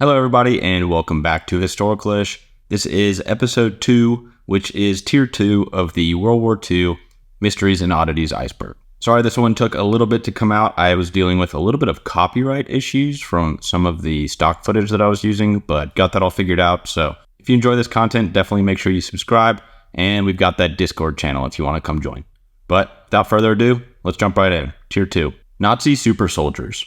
Hello everybody and welcome back to Historicalish. This is episode 2, which is tier 2 of the World War II Mysteries and Oddities Iceberg. Sorry this one took a little bit to come out. I was dealing with a little bit of copyright issues from some of the stock footage that I was using, but got that all figured out. So if you enjoy this content, definitely make sure you subscribe, and we've got that Discord channel if you want to come join. But without further ado, let's jump right in. Tier 2, Nazi super soldiers.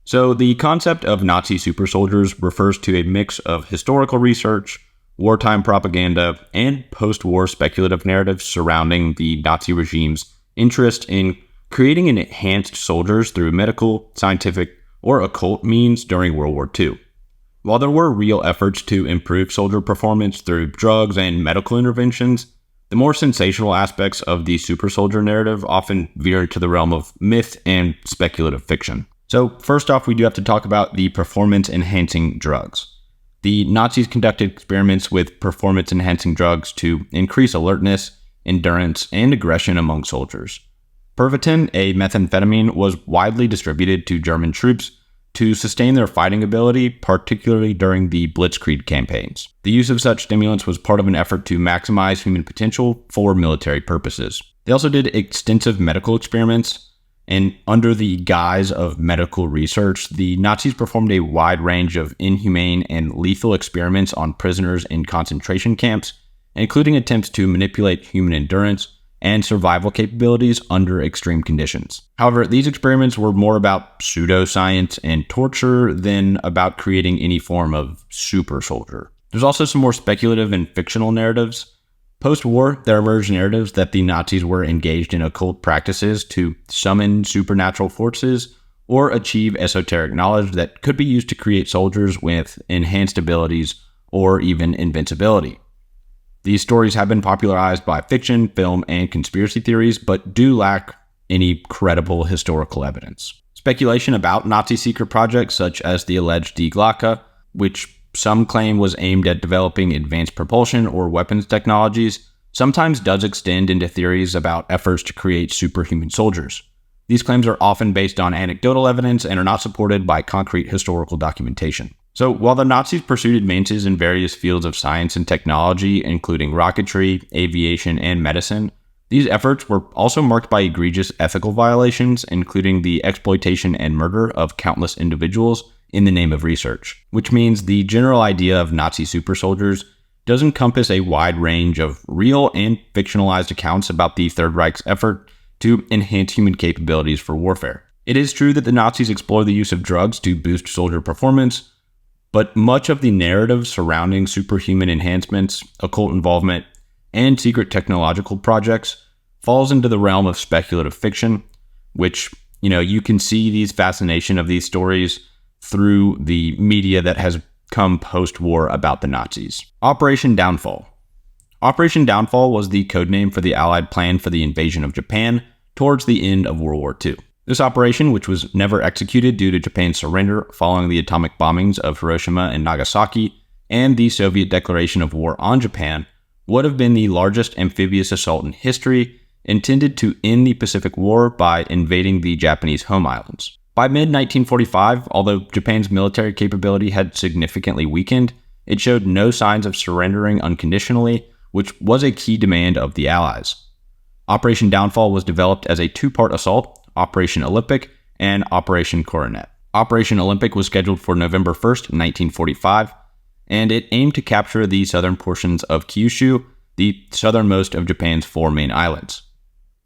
So the concept of Nazi super soldiers refers to a mix of historical research, wartime propaganda, and post-war speculative narratives surrounding the Nazi regime's interest in creating and enhanced soldiers through medical, scientific, or occult means during World War II. While there were real efforts to improve soldier performance through drugs and medical interventions, the more sensational aspects of the super soldier narrative often veer into the realm of myth and speculative fiction. So first off, we do have to talk about the performance-enhancing drugs. The Nazis conducted experiments with performance-enhancing drugs to increase alertness, endurance, and aggression among soldiers. Pervitin, a methamphetamine, was widely distributed to German troops to sustain their fighting ability, particularly during the Blitzkrieg campaigns. The use of such stimulants was part of an effort to maximize human potential for military purposes. They also did extensive medical experiments, and under the guise of medical research, the Nazis performed a wide range of inhumane and lethal experiments on prisoners in concentration camps, including attempts to manipulate human endurance and survival capabilities under extreme conditions. However, these experiments were more about pseudoscience and torture than about creating any form of super soldier. There's also some more speculative and fictional narratives. Post-war, there emerged narratives that the Nazis were engaged in occult practices to summon supernatural forces or achieve esoteric knowledge that could be used to create soldiers with enhanced abilities or even invincibility. These stories have been popularized by fiction, film, and conspiracy theories, but do lack any credible historical evidence. Speculation about Nazi secret projects such as the alleged Die Glocke, which some claim was aimed at developing advanced propulsion or weapons technologies, sometimes does extend into theories about efforts to create superhuman soldiers. These claims are often based on anecdotal evidence and are not supported by concrete historical documentation. So while the Nazis pursued advances in various fields of science and technology, including rocketry, aviation, and medicine, these efforts were also marked by egregious ethical violations, including the exploitation and murder of countless individuals in the name of research, which means the general idea of Nazi super soldiers does encompass a wide range of real and fictionalized accounts about the Third Reich's effort to enhance human capabilities for warfare. It is true that the Nazis explored the use of drugs to boost soldier performance, but much of the narrative surrounding superhuman enhancements, occult involvement, and secret technological projects falls into the realm of speculative fiction, which, you can see these fascination of these stories through the media that has come post-war about the Nazis. Operation Downfall. Operation Downfall was the codename for the Allied plan for the invasion of Japan towards the end of World War II. This operation, which was never executed due to Japan's surrender following the atomic bombings of Hiroshima and Nagasaki and the Soviet declaration of war on Japan, would have been the largest amphibious assault in history, intended to end the Pacific War by invading the Japanese home islands. By mid-1945, although Japan's military capability had significantly weakened, it showed no signs of surrendering unconditionally, which was a key demand of the Allies. Operation Downfall was developed as a two-part assault, Operation Olympic and Operation Coronet. Operation Olympic was scheduled for November 1st, 1945, and it aimed to capture the southern portions of Kyushu, the southernmost of Japan's 4 main islands.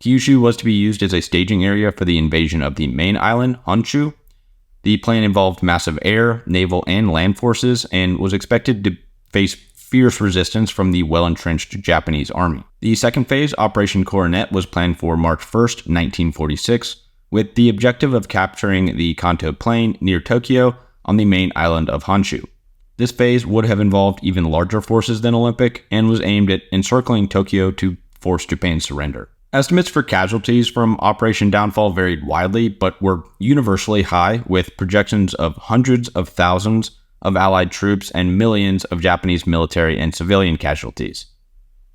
Kyushu was to be used as a staging area for the invasion of the main island, Honshu. The plan involved massive air, naval, and land forces and was expected to face fierce resistance from the well-entrenched Japanese army. The second phase, Operation Coronet, was planned for March 1st, 1946, with the objective of capturing the Kanto Plain near Tokyo on the main island of Honshu. This phase would have involved even larger forces than Olympic and was aimed at encircling Tokyo to force Japan's surrender. Estimates for casualties from Operation Downfall varied widely, but were universally high, with projections of hundreds of thousands of Allied troops and millions of Japanese military and civilian casualties.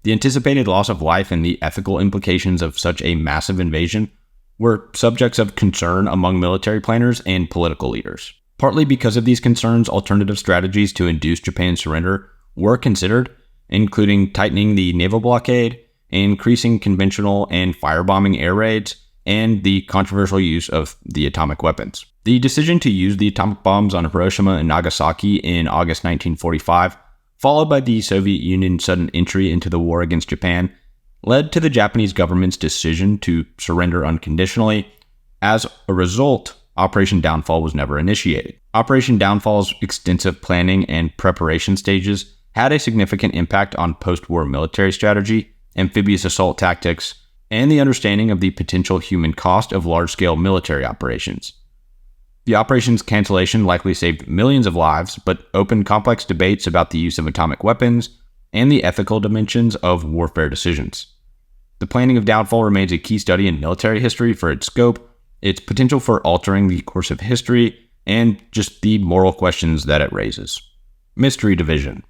The anticipated loss of life and the ethical implications of such a massive invasion were subjects of concern among military planners and political leaders. Partly because of these concerns, alternative strategies to induce Japan's surrender were considered, including tightening the naval blockade, increasing conventional and firebombing air raids, and the controversial use of the atomic weapons. The decision to use the atomic bombs on Hiroshima and Nagasaki in August 1945, followed by the Soviet Union's sudden entry into the war against Japan, led to the Japanese government's decision to surrender unconditionally. As a result, Operation Downfall was never initiated. Operation Downfall's extensive planning and preparation stages had a significant impact on post-war military strategy, amphibious assault tactics, and the understanding of the potential human cost of large-scale military operations. The operation's cancellation likely saved millions of lives, but opened complex debates about the use of atomic weapons and the ethical dimensions of warfare decisions. The planning of Downfall remains a key study in military history for its scope, its potential for altering the course of history, and just the moral questions that it raises. Mystery Division.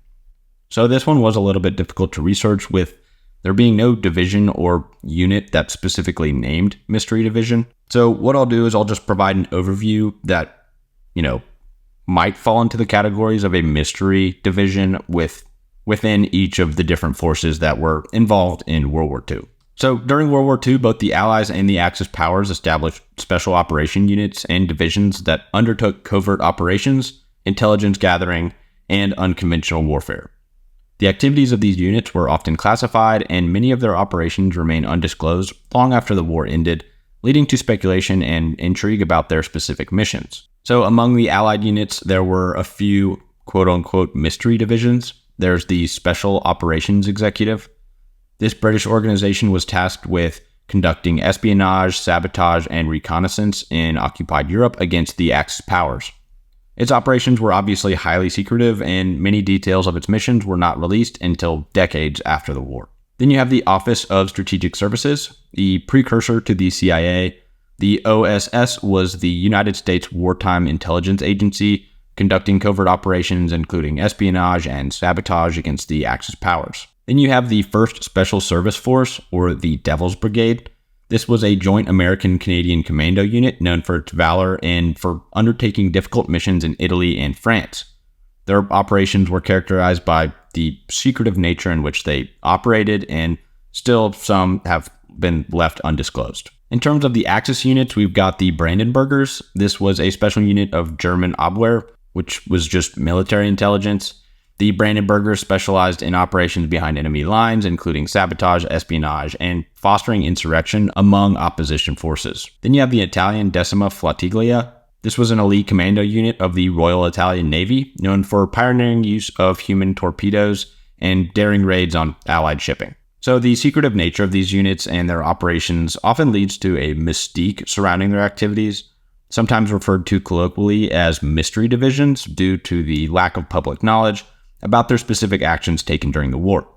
So this one was a little bit difficult to research, with there being no division or unit that specifically named Mystery Division. So what I'll do is I'll just provide an overview that, might fall into the categories of a mystery division within each of the different forces that were involved in World War II. So during World War II, both the Allies and the Axis powers established special operation units and divisions that undertook covert operations, intelligence gathering, and unconventional warfare. The activities of these units were often classified, and many of their operations remain undisclosed long after the war ended, leading to speculation and intrigue about their specific missions. So among the Allied units, there were a few quote-unquote mystery divisions. There's the Special Operations Executive. This British organization was tasked with conducting espionage, sabotage, and reconnaissance in occupied Europe against the Axis powers. Its operations were obviously highly secretive, and many details of its missions were not released until decades after the war. Then you have the Office of Strategic Services, the precursor to the CIA. The OSS was the United States Wartime Intelligence Agency, conducting covert operations including espionage and sabotage against the Axis powers. Then you have the 1st Special Service Force, or the Devil's Brigade. This was a joint American-Canadian commando unit known for its valor and for undertaking difficult missions in Italy and France. Their operations were characterized by the secretive nature in which they operated, and still some have been left undisclosed. In terms of the Axis units, we've got the Brandenburgers. This was a special unit of German Abwehr, which was just military intelligence. The Brandenburgers specialized in operations behind enemy lines, including sabotage, espionage, and fostering insurrection among opposition forces. Then you have the Italian Decima Flottiglia. This was an elite commando unit of the Royal Italian Navy, known for pioneering use of human torpedoes and daring raids on Allied shipping. So the secretive nature of these units and their operations often leads to a mystique surrounding their activities, sometimes referred to colloquially as mystery divisions due to the lack of public knowledge about their specific actions taken during the war.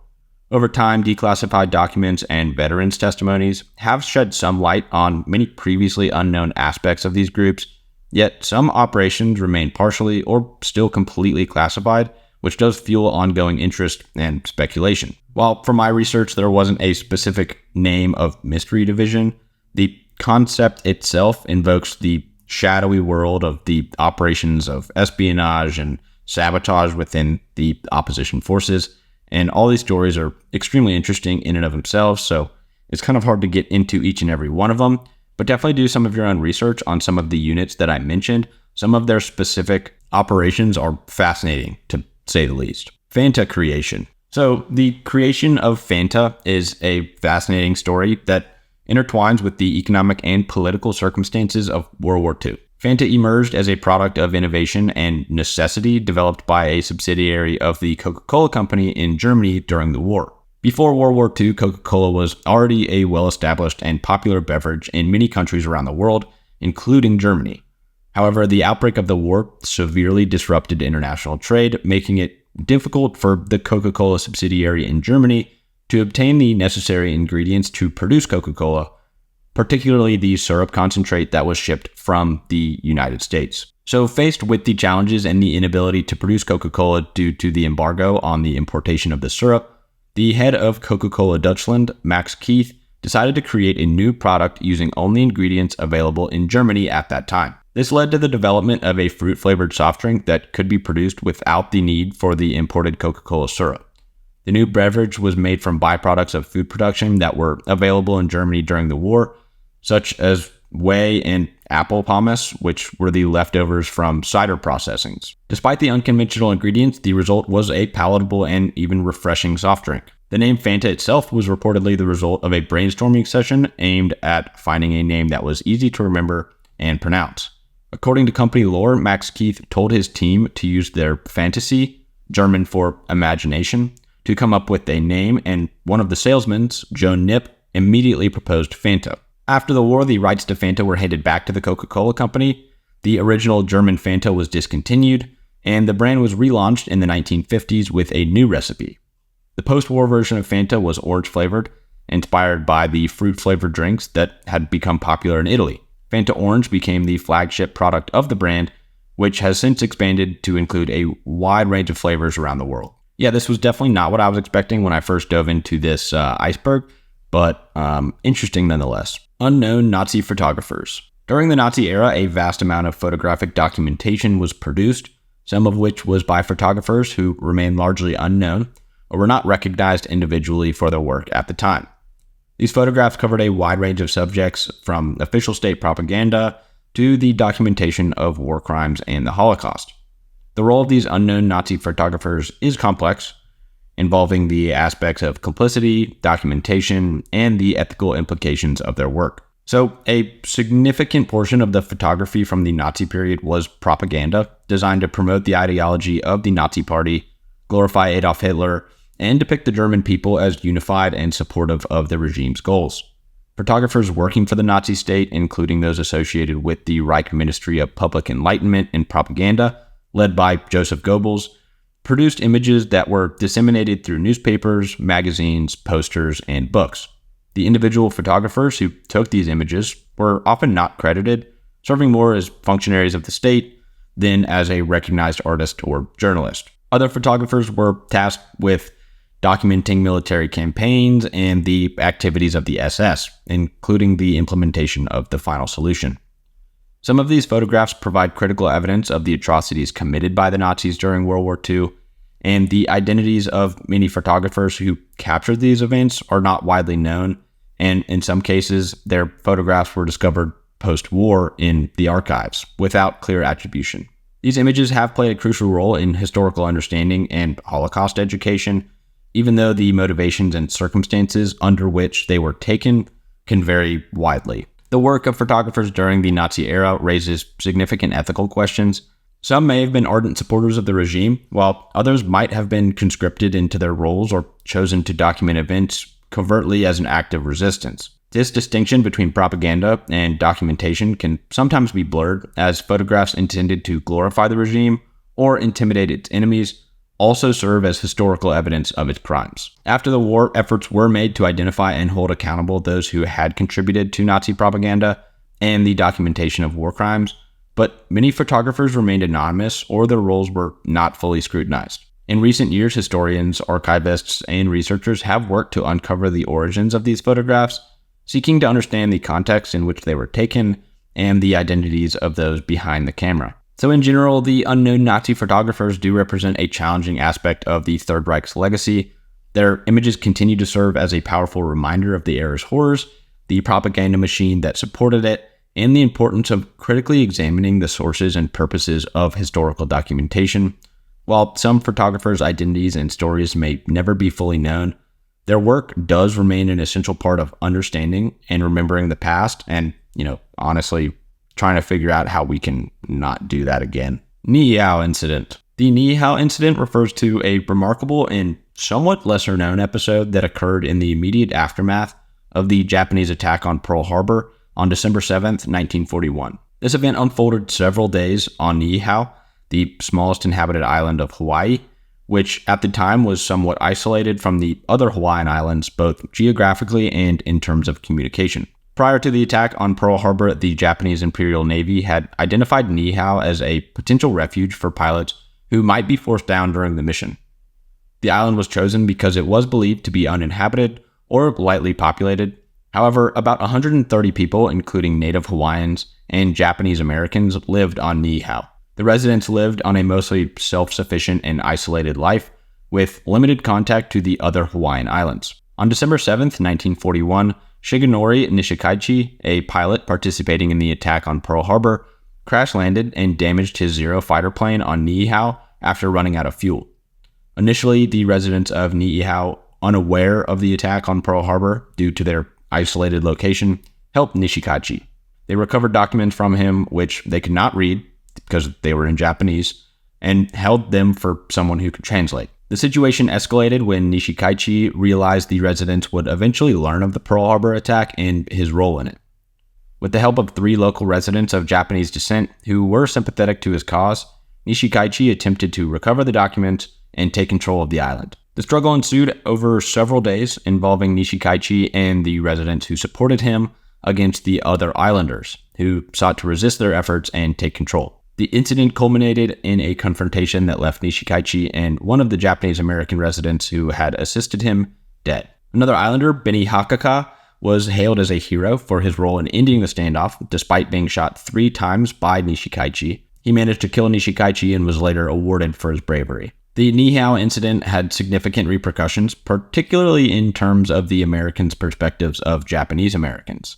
Over time, declassified documents and veterans' testimonies have shed some light on many previously unknown aspects of these groups, yet some operations remain partially or still completely classified, which does fuel ongoing interest and speculation. While for my research there wasn't a specific name of mystery division, the concept itself invokes the shadowy world of the operations of espionage and sabotage within the opposition forces, and all these stories are extremely interesting in and of themselves, so it's kind of hard to get into each and every one of them, but definitely do some of your own research on some of the units that I mentioned. Some of their specific operations are fascinating, to say the least. Fanta Creation. So the creation of Fanta is a fascinating story that intertwines with the economic and political circumstances of World War II. Fanta emerged as a product of innovation and necessity developed by a subsidiary of the Coca-Cola Company in Germany during the war. Before World War II, Coca-Cola was already a well-established and popular beverage in many countries around the world, including Germany. However, the outbreak of the war severely disrupted international trade, making it difficult for the Coca-Cola subsidiary in Germany to obtain the necessary ingredients to produce Coca-Cola, particularly the syrup concentrate that was shipped from the United States. So faced with the challenges and the inability to produce Coca-Cola due to the embargo on the importation of the syrup, the head of Coca-Cola Deutschland, Max Keith, decided to create a new product using only ingredients available in Germany at that time. This led to the development of a fruit-flavored soft drink that could be produced without the need for the imported Coca-Cola syrup. The new beverage was made from byproducts of food production that were available in Germany during the war, such as whey and apple pomace, which were the leftovers from cider processings. Despite the unconventional ingredients, the result was a palatable and even refreshing soft drink. The name Fanta itself was reportedly the result of a brainstorming session aimed at finding a name that was easy to remember and pronounce. According to company lore, Max Keith told his team to use their fantasy, German for imagination, to come up with a name, and one of the salesmen, Joe Nip, immediately proposed Fanta. After the war, the rights to Fanta were handed back to the Coca-Cola Company. The original German Fanta was discontinued, and the brand was relaunched in the 1950s with a new recipe. The post-war version of Fanta was orange-flavored, inspired by the fruit-flavored drinks that had become popular in Italy. Fanta Orange became the flagship product of the brand, which has since expanded to include a wide range of flavors around the world. Yeah, this was definitely not what I was expecting when I first dove into this iceberg, but interesting nonetheless. Unknown Nazi photographers. During the Nazi era, a vast amount of photographic documentation was produced, some of which was by photographers who remain largely unknown or were not recognized individually for their work at the time. These photographs covered a wide range of subjects, from official state propaganda to the documentation of war crimes and the Holocaust. The role of these unknown Nazi photographers is complex, involving the aspects of complicity, documentation, and the ethical implications of their work. So, a significant portion of the photography from the Nazi period was propaganda, designed to promote the ideology of the Nazi Party, glorify Adolf Hitler, and depict the German people as unified and supportive of the regime's goals. Photographers working for the Nazi state, including those associated with the Reich Ministry of Public Enlightenment and Propaganda, led by Joseph Goebbels, produced images that were disseminated through newspapers, magazines, posters, and books. The individual photographers who took these images were often not credited, serving more as functionaries of the state than as a recognized artist or journalist. Other photographers were tasked with documenting military campaigns and the activities of the SS, including the implementation of the final solution. Some of these photographs provide critical evidence of the atrocities committed by the Nazis during World War II, and the identities of many photographers who captured these events are not widely known, and in some cases, their photographs were discovered post-war in the archives without clear attribution. These images have played a crucial role in historical understanding and Holocaust education, even though the motivations and circumstances under which they were taken can vary widely. The work of photographers during the Nazi era raises significant ethical questions. Some may have been ardent supporters of the regime, while others might have been conscripted into their roles or chosen to document events covertly as an act of resistance. This distinction between propaganda and documentation can sometimes be blurred, as photographs intended to glorify the regime or intimidate its enemies also serve as historical evidence of its crimes. After the war, efforts were made to identify and hold accountable those who had contributed to Nazi propaganda and the documentation of war crimes, but many photographers remained anonymous or their roles were not fully scrutinized. In recent years, historians, archivists, and researchers have worked to uncover the origins of these photographs, seeking to understand the context in which they were taken and the identities of those behind the camera. So in general, the unknown Nazi photographers do represent a challenging aspect of the Third Reich's legacy. Their images continue to serve as a powerful reminder of the era's horrors, the propaganda machine that supported it, and the importance of critically examining the sources and purposes of historical documentation. While some photographers' identities and stories may never be fully known, their work does remain an essential part of understanding and remembering the past and, honestly, trying to figure out how we can not do that again. Niihau Incident. The Niihau Incident refers to a remarkable and somewhat lesser known episode that occurred in the immediate aftermath of the Japanese attack on Pearl Harbor on December 7th, 1941. This event unfolded several days on Niihau, the smallest inhabited island of Hawaii, which at the time was somewhat isolated from the other Hawaiian islands, both geographically and in terms of communication. Prior to the attack on Pearl Harbor, the Japanese Imperial Navy had identified Niihau as a potential refuge for pilots who might be forced down during the mission. The island was chosen because it was believed to be uninhabited or lightly populated, However, about 130 people, including Native Hawaiians and Japanese Americans, lived on Niihau. The residents lived on a mostly self-sufficient and isolated life, with limited contact to the other Hawaiian islands. On December 7, 1941, Shigenori Nishikaichi, a pilot participating in the attack on Pearl Harbor, crash-landed and damaged his Zero fighter plane on Niihau after running out of fuel. Initially, the residents of Niihau, unaware of the attack on Pearl Harbor due to their isolated location, helped Nishikaichi. They recovered documents from him which they could not read because they were in Japanese, and held them for someone who could translate. The situation escalated when Nishikaichi realized the residents would eventually learn of the Pearl Harbor attack and his role in it. With the help of 3 local residents of Japanese descent who were sympathetic to his cause, Nishikaichi attempted to recover the documents and take control of the island. The struggle ensued over several days, involving Nishikaichi and the residents who supported him against the other islanders, who sought to resist their efforts and take control. The incident culminated in a confrontation that left Nishikaichi and one of the Japanese American residents who had assisted him dead. Another islander, Benny Hakaka, was hailed as a hero for his role in ending the standoff, despite being shot 3 times by Nishikaichi. He managed to kill Nishikaichi and was later awarded for his bravery. The Niihau Incident had significant repercussions, particularly in terms of the Americans' perspectives of Japanese Americans.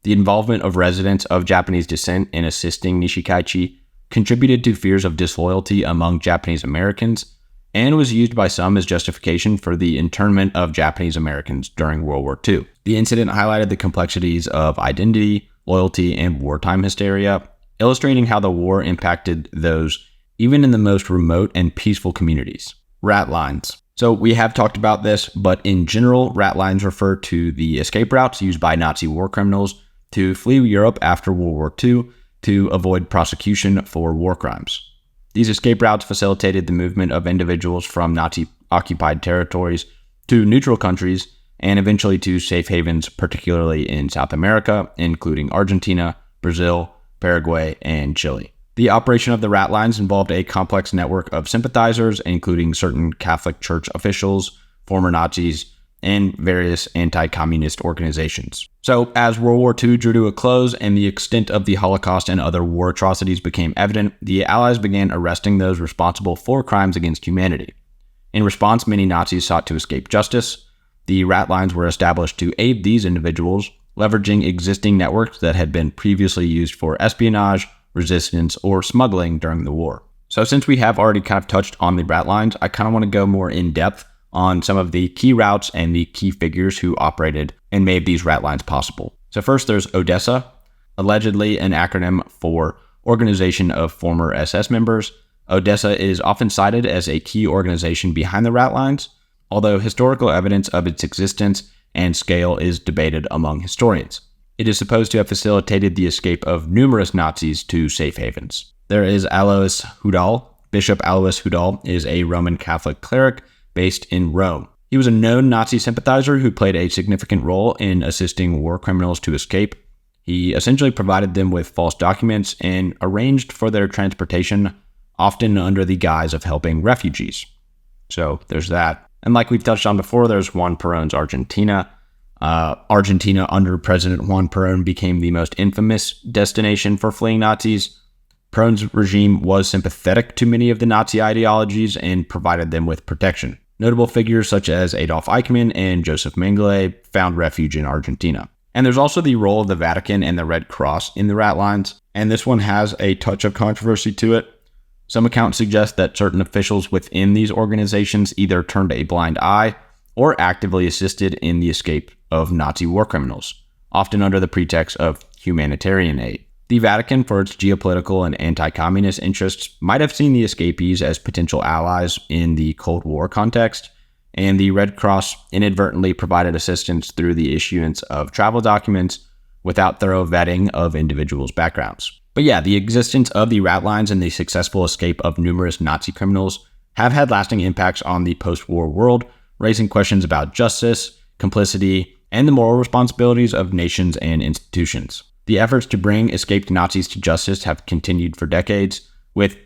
The involvement of residents of Japanese descent in assisting Nishikaichi contributed to fears of disloyalty among Japanese Americans, and was used by some as justification for the internment of Japanese Americans during World War II. The incident highlighted the complexities of identity, loyalty, and wartime hysteria, illustrating how the war impacted those even in the most remote and peaceful communities. Ratlines. So we have talked about this, but in general, ratlines refer to the escape routes used by Nazi war criminals to flee Europe after World War II to avoid prosecution for war crimes. These escape routes facilitated the movement of individuals from Nazi-occupied territories to neutral countries and eventually to safe havens, particularly in South America, including Argentina, Brazil, Paraguay, and Chile. The operation of the Ratlines involved a complex network of sympathizers, including certain Catholic Church officials, former Nazis, and various anti-communist organizations. So, as World War II drew to a close and the extent of the Holocaust and other war atrocities became evident, the Allies began arresting those responsible for crimes against humanity. In response, many Nazis sought to escape justice. The Ratlines were established to aid these individuals, leveraging existing networks that had been previously used for espionage, resistance, or smuggling during the war. So since we have already kind of touched on the Ratlines, I kind of want to go more in depth on some of the key routes and the key figures who operated and made these ratlines possible. So first there's Odessa, allegedly an acronym for Organization of Former SS Members. Odessa is often cited as a key organization behind the ratlines, although historical evidence of its existence and scale is debated among historians. It is supposed to have facilitated the escape of numerous Nazis to safe havens. There is Alois Hudal. Bishop Alois Hudal is a Roman Catholic cleric based in Rome. He was a known Nazi sympathizer who played a significant role in assisting war criminals to escape. He essentially provided them with false documents and arranged for their transportation, often under the guise of helping refugees. So there's that. And like we've touched on before, there's Juan Perón's Argentina. Argentina under President Juan Perón became the most infamous destination for fleeing Nazis. Perón's regime was sympathetic to many of the Nazi ideologies and provided them with protection. Notable figures such as Adolf Eichmann and Joseph Mengele found refuge in Argentina. And there's also the role of the Vatican and the Red Cross in the ratlines, and this one has a touch of controversy to it. Some accounts suggest that certain officials within these organizations either turned a blind eye or actively assisted in the escape of Nazi war criminals, often under the pretext of humanitarian aid. The Vatican, for its geopolitical and anti-communist interests, might have seen the escapees as potential allies in the Cold War context, and the Red Cross inadvertently provided assistance through the issuance of travel documents without thorough vetting of individuals' backgrounds. But yeah, the existence of the ratlines and the successful escape of numerous Nazi criminals have had lasting impacts on the post-war world, raising questions about justice, complicity, and the moral responsibilities of nations and institutions. The efforts to bring escaped Nazis to justice have continued for decades, with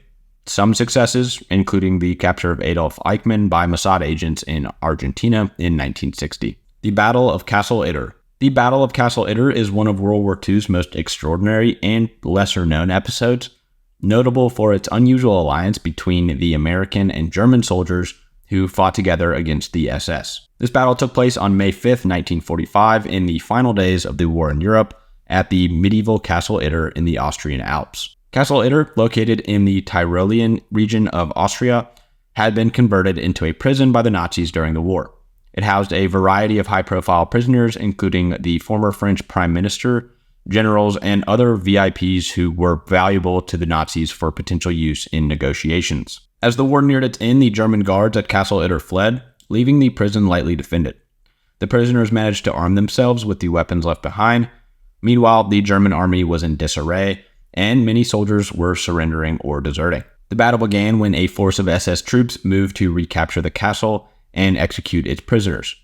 some successes, including the capture of Adolf Eichmann by Mossad agents in Argentina in 1960. The Battle of Castle Itter. The Battle of Castle Itter is one of World War II's most extraordinary and lesser-known episodes, notable for its unusual alliance between the American and German soldiers who fought together against the SS. This battle took place on May 5, 1945, in the final days of the war in Europe, at the medieval Castle Itter in the Austrian Alps. Castle Itter, located in the Tyrolean region of Austria, had been converted into a prison by the Nazis during the war. It housed a variety of high-profile prisoners, including the former French Prime Minister, generals, and other VIPs who were valuable to the Nazis for potential use in negotiations. As the war neared its end, the German guards at Castle Itter fled, leaving the prison lightly defended. The prisoners managed to arm themselves with the weapons left behind. Meanwhile, the German army was in disarray, and many soldiers were surrendering or deserting. The battle began when a force of SS troops moved to recapture the castle and execute its prisoners.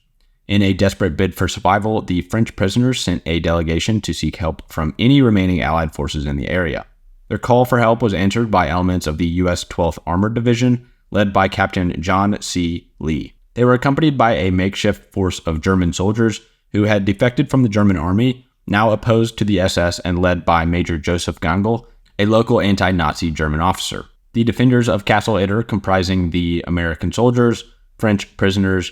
In a desperate bid for survival, the French prisoners sent a delegation to seek help from any remaining Allied forces in the area. Their call for help was answered by elements of the U.S. 12th Armored Division, led by Captain John C. Lee. They were accompanied by a makeshift force of German soldiers who had defected from the German army, now opposed to the SS and led by Major Joseph Gangl, a local anti-Nazi German officer. The defenders of Castle Itter, comprising the American soldiers, French prisoners,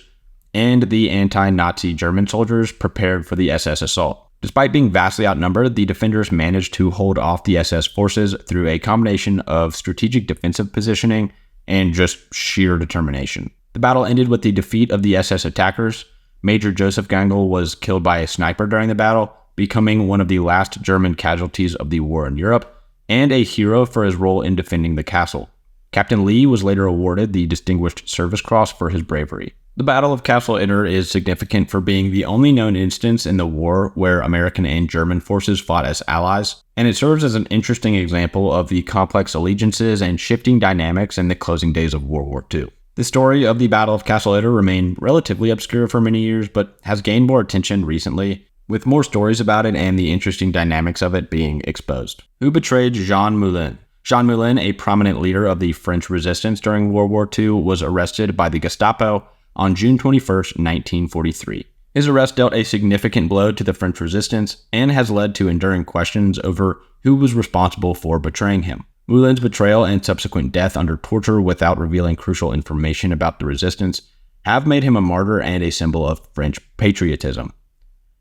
and the anti-Nazi German soldiers, prepared for the SS assault. Despite being vastly outnumbered, the defenders managed to hold off the SS forces through a combination of strategic defensive positioning and just sheer determination. The battle ended with the defeat of the SS attackers. Major Joseph Gangl was killed by a sniper during the battle, becoming one of the last German casualties of the war in Europe, and a hero for his role in defending the castle. Captain Lee was later awarded the Distinguished Service Cross for his bravery. The Battle of Castle Itter is significant for being the only known instance in the war where American and German forces fought as allies, and it serves as an interesting example of the complex allegiances and shifting dynamics in the closing days of World War II. The story of the Battle of Castle Itter remained relatively obscure for many years, but has gained more attention recently, with more stories about it and the interesting dynamics of it being exposed. Who betrayed Jean Moulin? Jean Moulin, a prominent leader of the French resistance during World War II, was arrested by the Gestapo on June 21, 1943. His arrest dealt a significant blow to the French resistance and has led to enduring questions over who was responsible for betraying him. Moulin's betrayal and subsequent death under torture without revealing crucial information about the resistance have made him a martyr and a symbol of French patriotism.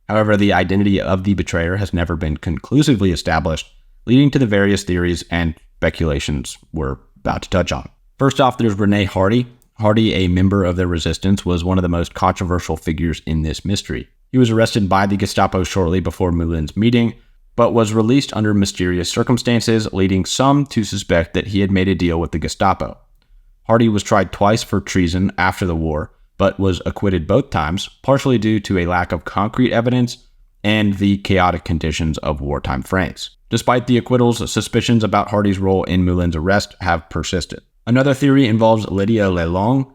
However, the identity of the betrayer has never been conclusively established, leading to the various theories and speculations we're about to touch on. First off, there's René Hardy. Hardy, a member of the resistance, was one of the most controversial figures in this mystery. He was arrested by the Gestapo shortly before Moulin's meeting, but was released under mysterious circumstances, leading some to suspect that he had made a deal with the Gestapo. Hardy was tried twice for treason after the war, but was acquitted both times, partially due to a lack of concrete evidence and the chaotic conditions of wartime France. Despite the acquittals, suspicions about Hardy's role in Moulin's arrest have persisted. Another theory involves Lydia Lelong,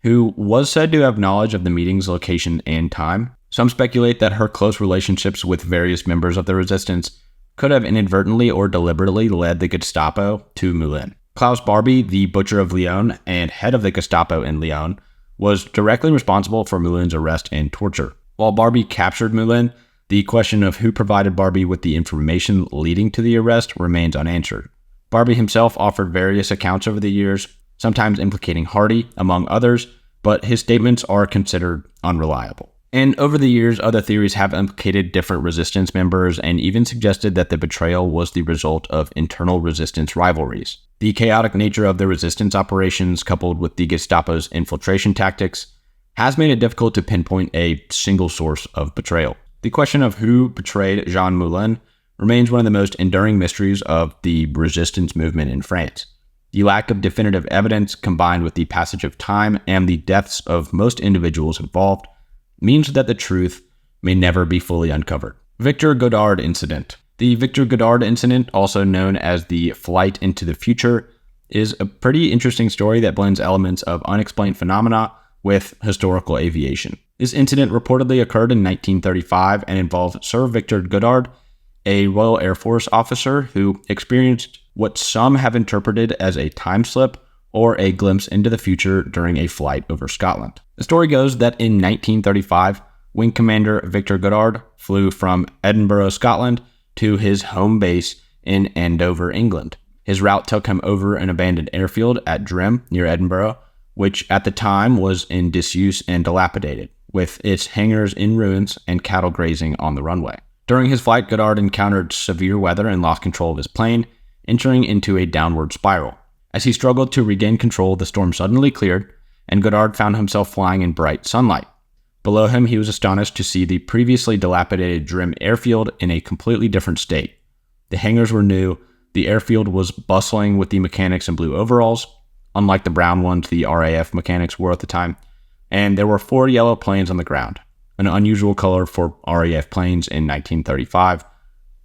who was said to have knowledge of the meeting's location and time. Some speculate that her close relationships with various members of the resistance could have inadvertently or deliberately led the Gestapo to Moulin. Klaus Barbie, the Butcher of Lyon and head of the Gestapo in Lyon, was directly responsible for Moulin's arrest and torture. While Barbie captured Moulin, the question of who provided Barbie with the information leading to the arrest remains unanswered. Barbie himself offered various accounts over the years, sometimes implicating Hardy, among others, but his statements are considered unreliable. And over the years, other theories have implicated different resistance members and even suggested that the betrayal was the result of internal resistance rivalries. The chaotic nature of the resistance operations, coupled with the Gestapo's infiltration tactics, has made it difficult to pinpoint a single source of betrayal. The question of who betrayed Jean Moulin remains one of the most enduring mysteries of the resistance movement in France. The lack of definitive evidence, combined with the passage of time and the deaths of most individuals involved, means that the truth may never be fully uncovered. Victor Goddard Incident. The Victor Goddard Incident, also known as the Flight into the Future, is a pretty interesting story that blends elements of unexplained phenomena with historical aviation. This incident reportedly occurred in 1935 and involved Sir Victor Goddard, a Royal Air Force officer who experienced what some have interpreted as a time slip or a glimpse into the future during a flight over Scotland. The story goes that in 1935, Wing Commander Victor Goddard flew from Edinburgh, Scotland, to his home base in Andover, England. His route took him over an abandoned airfield at Drim, near Edinburgh, which at the time was in disuse and dilapidated, with its hangars in ruins and cattle grazing on the runway. During his flight, Goddard encountered severe weather and lost control of his plane, entering into a downward spiral. As he struggled to regain control, the storm suddenly cleared, and Goddard found himself flying in bright sunlight. Below him, he was astonished to see the previously dilapidated Drim airfield in a completely different state. The hangars were new, the airfield was bustling with the mechanics in blue overalls, unlike the brown ones the RAF mechanics wore at the time, and there were 4 yellow planes on the ground, an unusual color for RAF planes in 1935,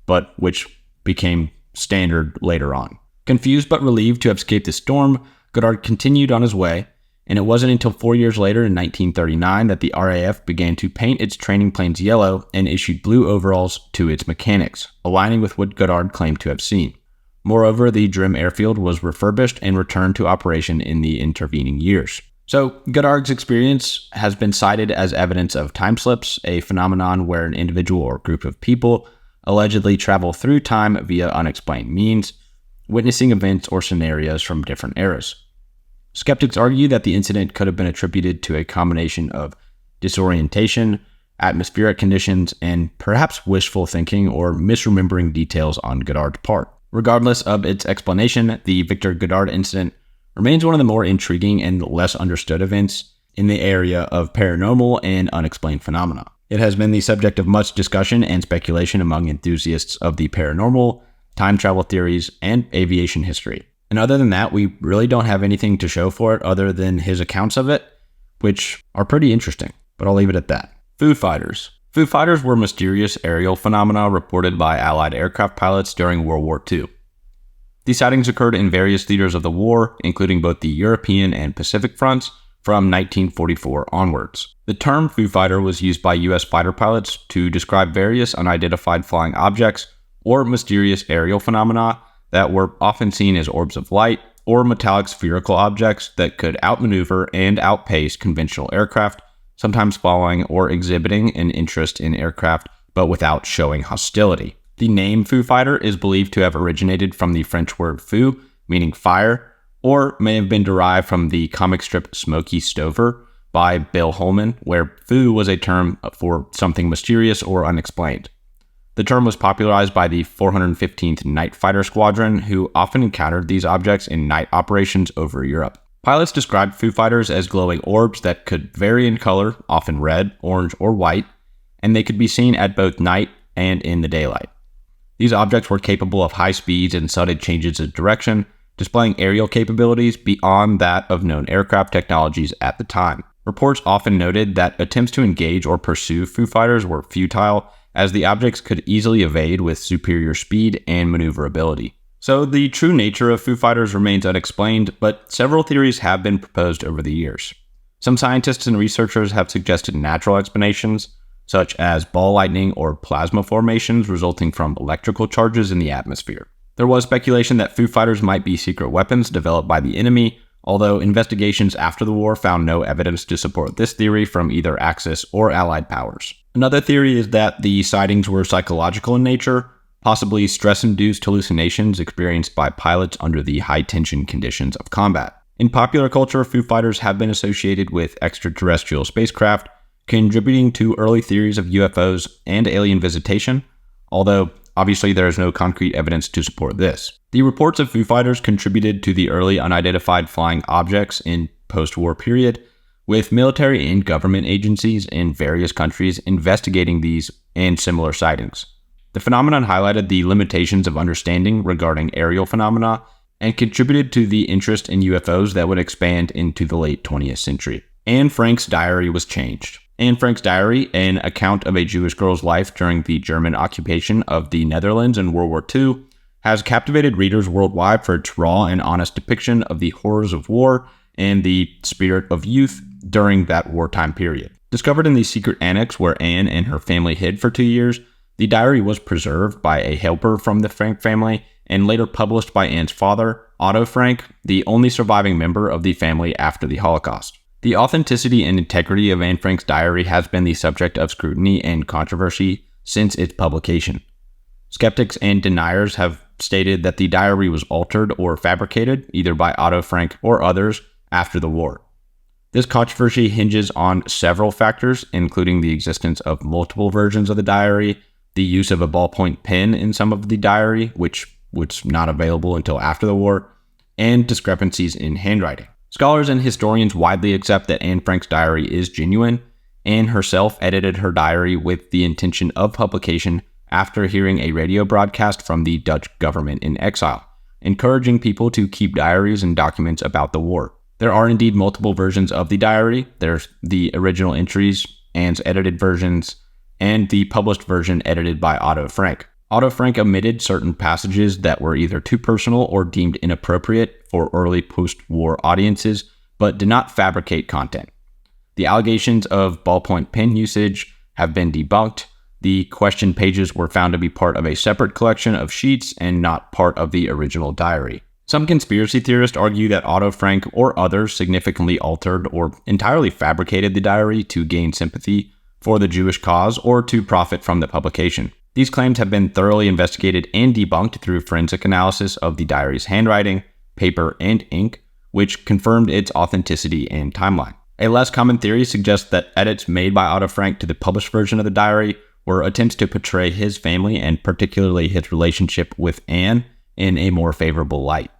but which became standard later on. Confused but relieved to have escaped the storm, Goddard continued on his way, and it wasn't until 4 years later in 1939 that the RAF began to paint its training planes yellow and issued blue overalls to its mechanics, aligning with what Goddard claimed to have seen. Moreover, the Drim airfield was refurbished and returned to operation in the intervening years. So, Goddard's experience has been cited as evidence of time slips, a phenomenon where an individual or group of people allegedly travel through time via unexplained means, witnessing events or scenarios from different eras. Skeptics argue that the incident could have been attributed to a combination of disorientation, atmospheric conditions, and perhaps wishful thinking or misremembering details on Goddard's part. Regardless of its explanation, the Victor Goddard incident remains one of the more intriguing and less understood events in the area of paranormal and unexplained phenomena. It has been the subject of much discussion and speculation among enthusiasts of the paranormal, time travel theories, and aviation history. And other than that, we really don't have anything to show for it other than his accounts of it, which are pretty interesting, but I'll leave it at that. Foo Fighters. Foo Fighters were mysterious aerial phenomena reported by Allied aircraft pilots during World War II. These sightings occurred in various theaters of the war, including both the European and Pacific fronts, from 1944 onwards. The term Foo Fighter was used by U.S. fighter pilots to describe various unidentified flying objects or mysterious aerial phenomena that were often seen as orbs of light or metallic spherical objects that could outmaneuver and outpace conventional aircraft, sometimes following or exhibiting an interest in aircraft, but without showing hostility. The name Foo Fighter is believed to have originated from the French word feu, meaning fire, or may have been derived from the comic strip Smokey Stover by Bill Holman, where feu was a term for something mysterious or unexplained. The term was popularized by the 415th Night Fighter Squadron, who often encountered these objects in night operations over Europe. Pilots described Foo Fighters as glowing orbs that could vary in color, often red, orange, or white, and they could be seen at both night and in the daylight. These objects were capable of high speeds and sudden changes of direction, displaying aerial capabilities beyond that of known aircraft technologies at the time. Reports often noted that attempts to engage or pursue Foo Fighters were futile, as the objects could easily evade with superior speed and maneuverability. So the true nature of Foo Fighters remains unexplained, but several theories have been proposed over the years. Some scientists and researchers have suggested natural explanations, such as ball lightning or plasma formations resulting from electrical charges in the atmosphere. There was speculation that Foo Fighters might be secret weapons developed by the enemy, although investigations after the war found no evidence to support this theory from either Axis or Allied powers. Another theory is that the sightings were psychological in nature, possibly stress-induced hallucinations experienced by pilots under the high-tension conditions of combat. In popular culture, Foo Fighters have been associated with extraterrestrial spacecraft, contributing to early theories of UFOs and alien visitation, although obviously there is no concrete evidence to support this. The reports of Foo Fighters contributed to the early unidentified flying objects in post-war period, with military and government agencies in various countries investigating these and similar sightings. The phenomenon highlighted the limitations of understanding regarding aerial phenomena and contributed to the interest in UFOs that would expand into the late 20th century. Anne Frank's diary was changed. Anne Frank's diary, an account of a Jewish girl's life during the German occupation of the Netherlands in World War II, has captivated readers worldwide for its raw and honest depiction of the horrors of war and the spirit of youth during that wartime period. Discovered in the secret annex where Anne and her family hid for 2 years, the diary was preserved by a helper from the Frank family and later published by Anne's father, Otto Frank, the only surviving member of the family after the Holocaust. The authenticity and integrity of Anne Frank's diary has been the subject of scrutiny and controversy since its publication. Skeptics and deniers have stated that the diary was altered or fabricated, either by Otto Frank or others, after the war. This controversy hinges on several factors, including the existence of multiple versions of the diary, the use of a ballpoint pen in some of the diary, which was not available until after the war, and discrepancies in handwriting. Scholars and historians widely accept that Anne Frank's diary is genuine. Anne herself edited her diary with the intention of publication after hearing a radio broadcast from the Dutch government in exile, encouraging people to keep diaries and documents about the war. There are indeed multiple versions of the diary. There's the original entries, Anne's edited versions, and the published version edited by Otto Frank. Otto Frank omitted certain passages that were either too personal or deemed inappropriate for early post-war audiences, but did not fabricate content. The allegations of ballpoint pen usage have been debunked. The question pages were found to be part of a separate collection of sheets and not part of the original diary. Some conspiracy theorists argue that Otto Frank or others significantly altered or entirely fabricated the diary to gain sympathy for the Jewish cause or to profit from the publication. These claims have been thoroughly investigated and debunked through forensic analysis of the diary's handwriting, paper, and ink, which confirmed its authenticity and timeline. A less common theory suggests that edits made by Otto Frank to the published version of the diary were attempts to portray his family and particularly his relationship with Anne in a more favorable light.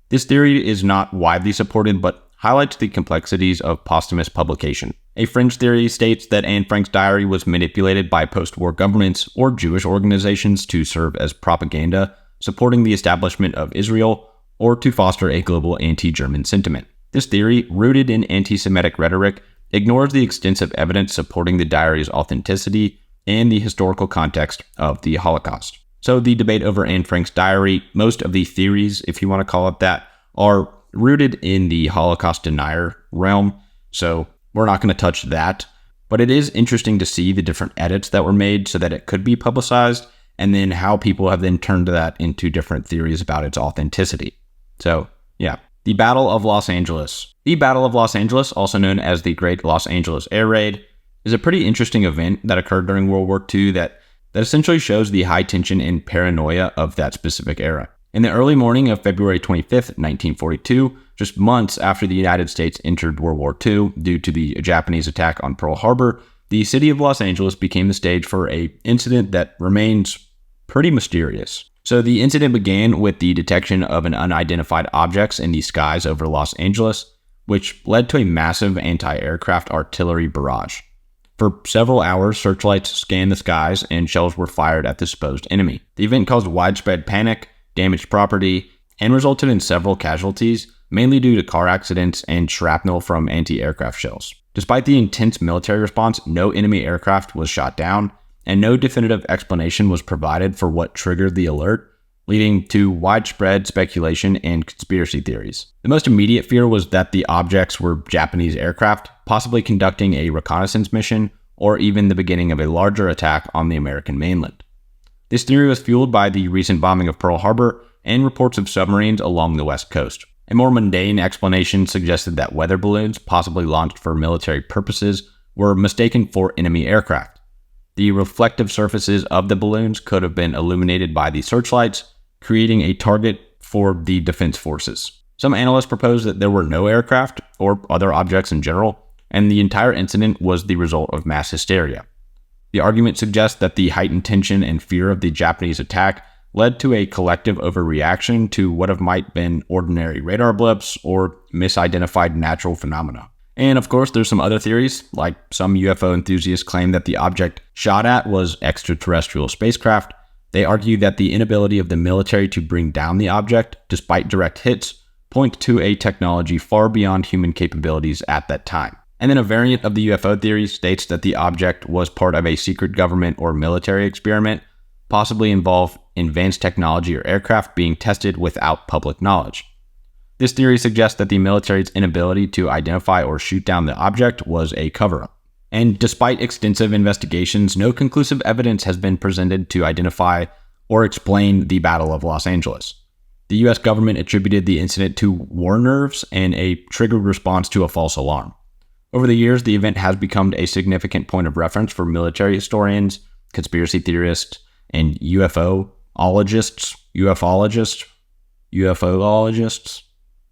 This theory is not widely supported, but highlights the complexities of posthumous publication. A fringe theory states that Anne Frank's diary was manipulated by post-war governments or Jewish organizations to serve as propaganda, supporting the establishment of Israel, or to foster a global anti-German sentiment. This theory, rooted in anti-Semitic rhetoric, ignores the extensive evidence supporting the diary's authenticity and the historical context of the Holocaust. So the debate over Anne Frank's diary, most of the theories, if you want to call it that, are rooted in the Holocaust denier realm, so we're not going to touch that. But it is interesting to see the different edits that were made so that it could be publicized, and then how people have then turned that into different theories about its authenticity. So, yeah. The Battle of Los Angeles. The Battle of Los Angeles, also known as the Great Los Angeles Air Raid, is a pretty interesting event that occurred during World War II that essentially shows the high tension and paranoia of that specific era. In the early morning of February 25th, 1942, just months after the United States entered World War II due to the Japanese attack on Pearl Harbor, the city of Los Angeles became the stage for an incident that remains pretty mysterious. So the incident began with the detection of an unidentified objects in the skies over Los Angeles, which led to a massive anti-aircraft artillery barrage. For several hours, searchlights scanned the skies and shells were fired at the supposed enemy. The event caused widespread panic, damaged property, and resulted in several casualties, mainly due to car accidents and shrapnel from anti-aircraft shells. Despite the intense military response, no enemy aircraft was shot down, and no definitive explanation was provided for what triggered the alert, leading to widespread speculation and conspiracy theories. The most immediate fear was that the objects were Japanese aircraft, possibly conducting a reconnaissance mission, or even the beginning of a larger attack on the American mainland. This theory was fueled by the recent bombing of Pearl Harbor and reports of submarines along the West Coast. A more mundane explanation suggested that weather balloons, possibly launched for military purposes, were mistaken for enemy aircraft. The reflective surfaces of the balloons could have been illuminated by the searchlights, creating a target for the defense forces. Some analysts proposed that there were no aircraft or other objects in general, and the entire incident was the result of mass hysteria. The argument suggests that the heightened tension and fear of the Japanese attack led to a collective overreaction to what have might been ordinary radar blips or misidentified natural phenomena. And of course, there's some other theories, like some UFO enthusiasts claim that the object shot at was extraterrestrial spacecraft. They argue that the inability of the military to bring down the object, despite direct hits, point to a technology far beyond human capabilities at that time. And then a variant of the UFO theory states that the object was part of a secret government or military experiment, possibly involved advanced technology or aircraft being tested without public knowledge. This theory suggests that the military's inability to identify or shoot down the object was a cover-up. And despite extensive investigations, no conclusive evidence has been presented to identify or explain the Battle of Los Angeles. The US government attributed the incident to war nerves and a triggered response to a false alarm. Over the years, the event has become a significant point of reference for military historians, conspiracy theorists, and UFOologists,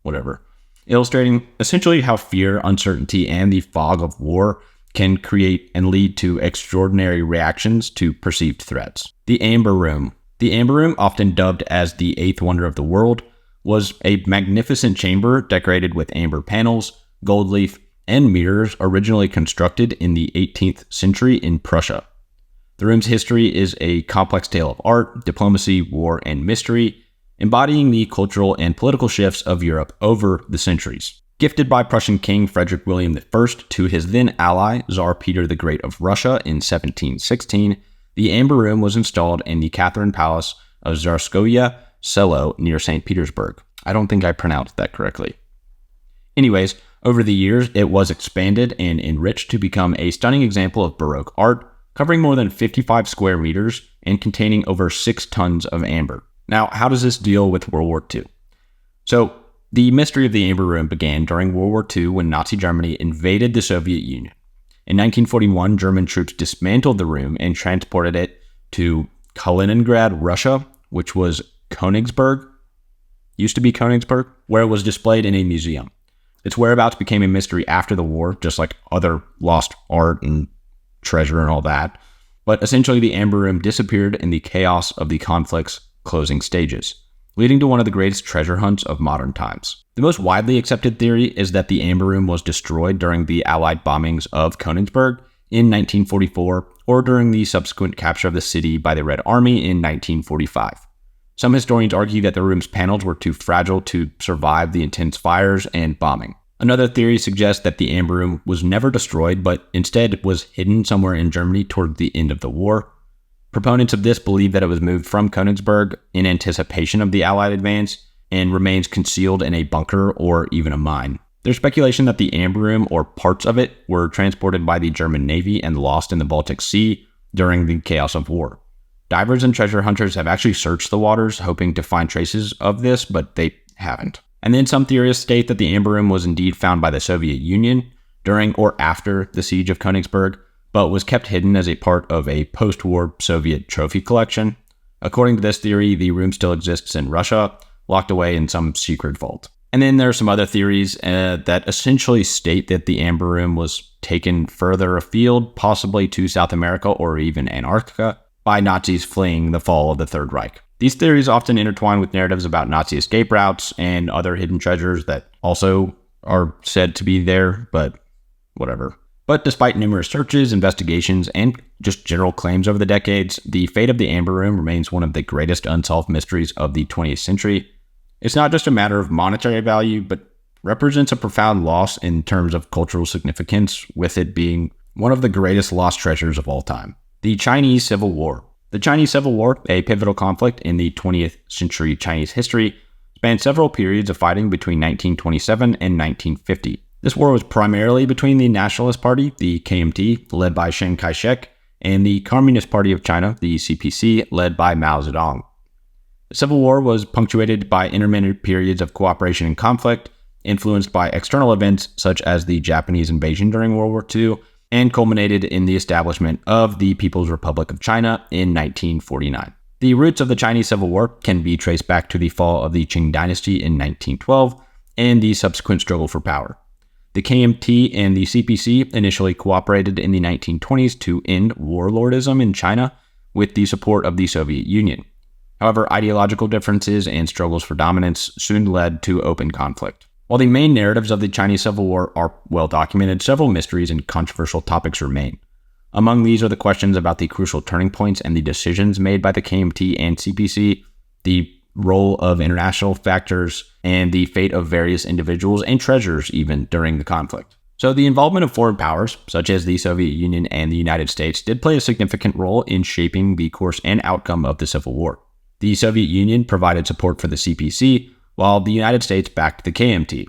whatever, illustrating essentially how fear, uncertainty, and the fog of war can create and lead to extraordinary reactions to perceived threats. The Amber Room. The Amber Room, often dubbed as the eighth wonder of the world, was a magnificent chamber decorated with amber panels, gold leaf, and mirrors originally constructed in the 18th century in Prussia. The room's history is a complex tale of art, diplomacy, war, and mystery, embodying the cultural and political shifts of Europe over the centuries. Gifted by Prussian King Frederick William I to his then ally, Tsar Peter the Great of Russia in 1716, the Amber Room was installed in the Catherine Palace of Tsarskoye Selo near St. Petersburg. I don't think I pronounced that correctly. Anyways, over the years, it was expanded and enriched to become a stunning example of Baroque art, covering more than 55 square meters and containing over 6 tons of amber. Now, how does this deal with World War II? So, the mystery of the Amber Room began during World War II when Nazi Germany invaded the Soviet Union. In 1941, German troops dismantled the room and transported it to Kaliningrad, Russia, which was used to be Königsberg, where it was displayed in a museum. Its whereabouts became a mystery after the war, just like other lost art and treasure and all that. But essentially, the Amber Room disappeared in the chaos of the conflict's closing stages, leading to one of the greatest treasure hunts of modern times. The most widely accepted theory is that the Amber Room was destroyed during the Allied bombings of Königsberg in 1944 or during the subsequent capture of the city by the Red Army in 1945. Some historians argue that the room's panels were too fragile to survive the intense fires and bombing. Another theory suggests that the Amber Room was never destroyed, but instead was hidden somewhere in Germany toward the end of the war. Proponents of this believe that it was moved from Königsberg in anticipation of the Allied advance and remains concealed in a bunker or even a mine. There's speculation that the Amber Room, or parts of it, were transported by the German Navy and lost in the Baltic Sea during the chaos of war. Divers and treasure hunters have actually searched the waters, hoping to find traces of this, but they haven't. And then some theorists state that the Amber Room was indeed found by the Soviet Union during or after the siege of Königsberg, but was kept hidden as a part of a post-war Soviet trophy collection. According to this theory, the room still exists in Russia, locked away in some secret vault. And then there are some other theories that essentially state that the Amber Room was taken further afield, possibly to South America or even Antarctica, by Nazis fleeing the fall of the Third Reich. These theories often intertwine with narratives about Nazi escape routes and other hidden treasures that also are said to be there, but whatever. But despite numerous searches, investigations, and just general claims over the decades, the fate of the Amber Room remains one of the greatest unsolved mysteries of the 20th century. It's not just a matter of monetary value, but represents a profound loss in terms of cultural significance, with it being one of the greatest lost treasures of all time. The Chinese Civil War. The Chinese Civil War, a pivotal conflict in the 20th century Chinese history, spanned several periods of fighting between 1927 and 1950. This war was primarily between the Nationalist Party, the KMT, led by Chiang Kai-shek, and the Communist Party of China, the CPC, led by Mao Zedong. The Civil War was punctuated by intermittent periods of cooperation and conflict, influenced by external events such as the Japanese invasion during World War II, and culminated in the establishment of the People's Republic of China in 1949. The roots of the Chinese Civil War can be traced back to the fall of the Qing dynasty in 1912 and the subsequent struggle for power. The KMT and the CPC initially cooperated in the 1920s to end warlordism in China with the support of the Soviet Union. However, ideological differences and struggles for dominance soon led to open conflict. While the main narratives of the Chinese Civil War are well documented, several mysteries and controversial topics remain. Among these are the questions about the crucial turning points and the decisions made by the KMT and CPC, the role of international factors, and the fate of various individuals and treasures even during the conflict. So the involvement of foreign powers, such as the Soviet Union and the United States, did play a significant role in shaping the course and outcome of the Civil War. The Soviet Union provided support for the CPC, while the United States backed the KMT.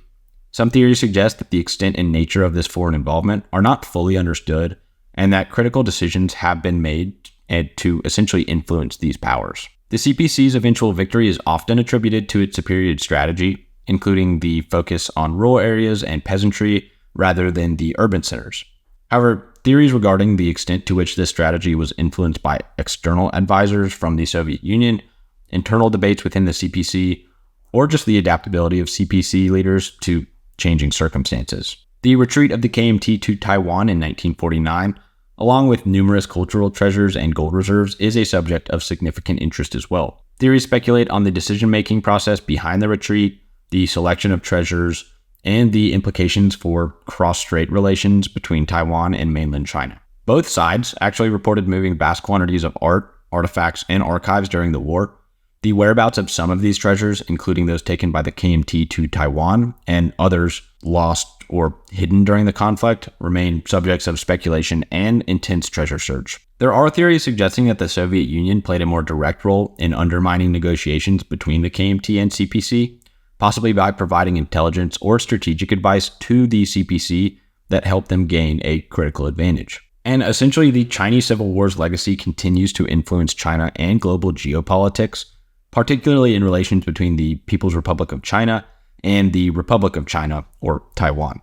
Some theories suggest that the extent and nature of this foreign involvement are not fully understood, and that critical decisions have been made to essentially influence these powers. The CPC's eventual victory is often attributed to its superior strategy, including the focus on rural areas and peasantry, rather than the urban centers. However, theories regarding the extent to which this strategy was influenced by external advisors from the Soviet Union, internal debates within the CPC, or just the adaptability of CPC leaders to changing circumstances. The retreat of the KMT to Taiwan in 1949, along with numerous cultural treasures and gold reserves, is a subject of significant interest as well. Theories speculate on the decision-making process behind the retreat, the selection of treasures, and the implications for cross-strait relations between Taiwan and mainland China. Both sides actually reported moving vast quantities of art, artifacts, and archives during the war. The whereabouts of some of these treasures, including those taken by the KMT to Taiwan and others lost or hidden during the conflict, remain subjects of speculation and intense treasure search. There are theories suggesting that the Soviet Union played a more direct role in undermining negotiations between the KMT and CPC, possibly by providing intelligence or strategic advice to the CPC that helped them gain a critical advantage. And essentially, the Chinese Civil War's legacy continues to influence China and global geopolitics, particularly in relations between the People's Republic of China and the Republic of China, or Taiwan.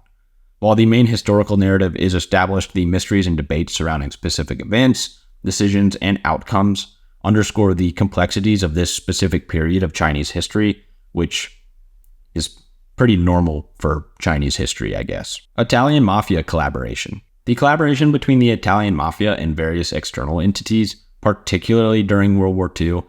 While the main historical narrative is established, the mysteries and debates surrounding specific events, decisions, and outcomes underscore the complexities of this specific period of Chinese history, which is pretty normal for Chinese history, I guess. Italian Mafia collaboration. The collaboration between the Italian Mafia and various external entities, particularly during World War II,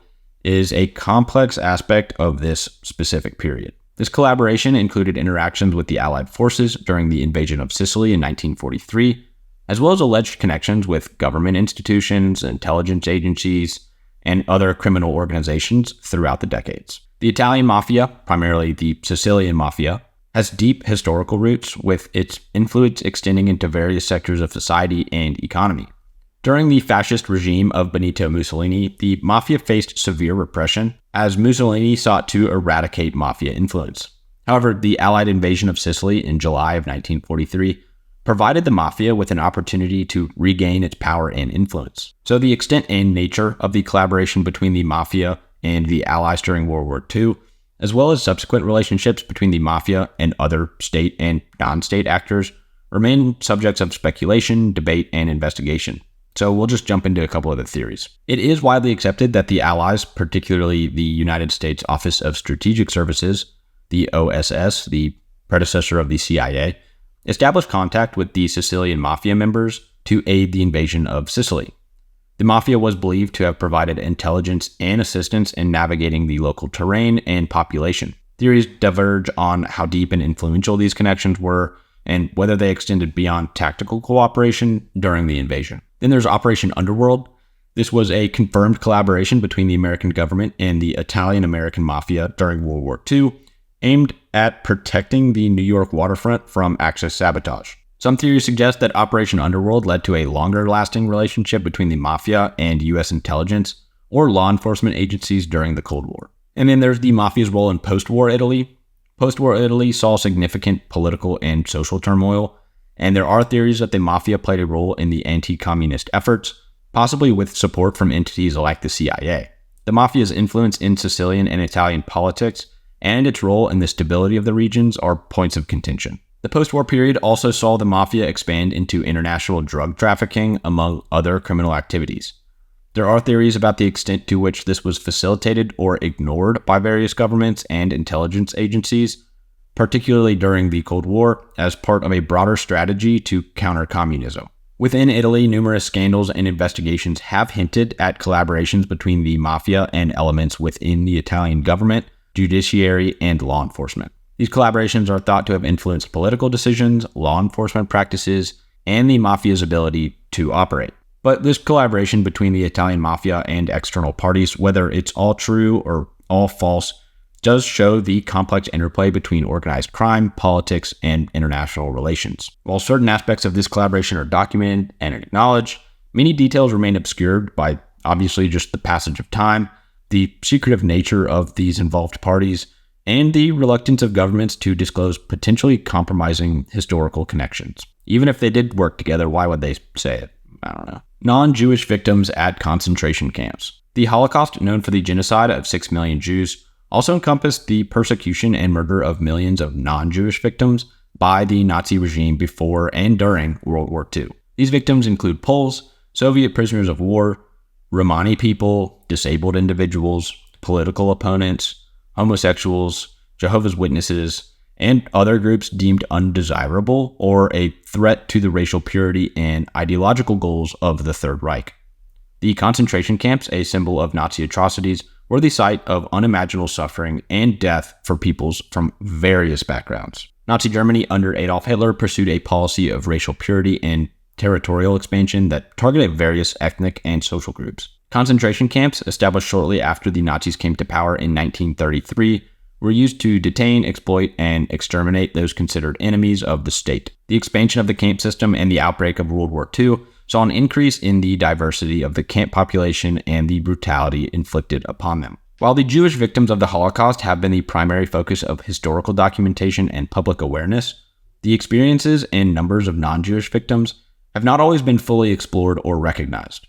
is a complex aspect of this specific period. This collaboration included interactions with the Allied forces during the invasion of Sicily in 1943, as well as alleged connections with government institutions, intelligence agencies, and other criminal organizations throughout the decades. The Italian Mafia, primarily the Sicilian Mafia, has deep historical roots, with its influence extending into various sectors of society and economy. During the fascist regime of Benito Mussolini, the Mafia faced severe repression as Mussolini sought to eradicate Mafia influence. However, the Allied invasion of Sicily in July of 1943 provided the Mafia with an opportunity to regain its power and influence. So the extent and nature of the collaboration between the Mafia and the Allies during World War II, as well as subsequent relationships between the Mafia and other state and non-state actors, remain subjects of speculation, debate, and investigation. So we'll just jump into a couple of the theories. It is widely accepted that the Allies, particularly the United States Office of Strategic Services, the OSS, the predecessor of the CIA, established contact with the Sicilian Mafia members to aid the invasion of Sicily. The Mafia was believed to have provided intelligence and assistance in navigating the local terrain and population. Theories diverge on how deep and influential these connections were and whether they extended beyond tactical cooperation during the invasion. Then there's Operation Underworld. This was a confirmed collaboration between the American government and the Italian-American Mafia during World War II, aimed at protecting the New York waterfront from Axis sabotage. Some theories suggest that Operation Underworld led to a longer-lasting relationship between the Mafia and U.S. intelligence or law enforcement agencies during the Cold War. And then there's the Mafia's role in post-war Italy. Post-war Italy saw significant political and social turmoil, and there are theories that the Mafia played a role in the anti-communist efforts, possibly with support from entities like the CIA. The Mafia's influence in Sicilian and Italian politics and its role in the stability of the regions are points of contention. The post-war period also saw the Mafia expand into international drug trafficking, among other criminal activities. There are theories about the extent to which this was facilitated or ignored by various governments and intelligence agencies, particularly during the Cold War, as part of a broader strategy to counter communism. Within Italy, numerous scandals and investigations have hinted at collaborations between the Mafia and elements within the Italian government, judiciary, and law enforcement. These collaborations are thought to have influenced political decisions, law enforcement practices, and the Mafia's ability to operate. But this collaboration between the Italian Mafia and external parties, whether it's all true or all false, does show the complex interplay between organized crime, politics, and international relations. While certain aspects of this collaboration are documented and acknowledged, many details remain obscured by obviously just the passage of time, the secretive nature of these involved parties, and the reluctance of governments to disclose potentially compromising historical connections. Even if they did work together, why would they say it? I don't know. Non-Jewish victims at concentration camps. The Holocaust, known for the genocide of 6 million Jews, also encompassed the persecution and murder of millions of non-Jewish victims by the Nazi regime before and during World War II. These victims include Poles, Soviet prisoners of war, Romani people, disabled individuals, political opponents, homosexuals, Jehovah's Witnesses, and other groups deemed undesirable or a threat to the racial purity and ideological goals of the Third Reich. The concentration camps, a symbol of Nazi atrocities, were the site of unimaginable suffering and death for peoples from various backgrounds. Nazi Germany under Adolf Hitler pursued a policy of racial purity and territorial expansion that targeted various ethnic and social groups. Concentration camps, established shortly after the Nazis came to power in 1933, were used to detain, exploit, and exterminate those considered enemies of the state. The expansion of the camp system and the outbreak of World War II saw an increase in the diversity of the camp population and the brutality inflicted upon them. While the Jewish victims of the Holocaust have been the primary focus of historical documentation and public awareness, the experiences and numbers of non-Jewish victims have not always been fully explored or recognized.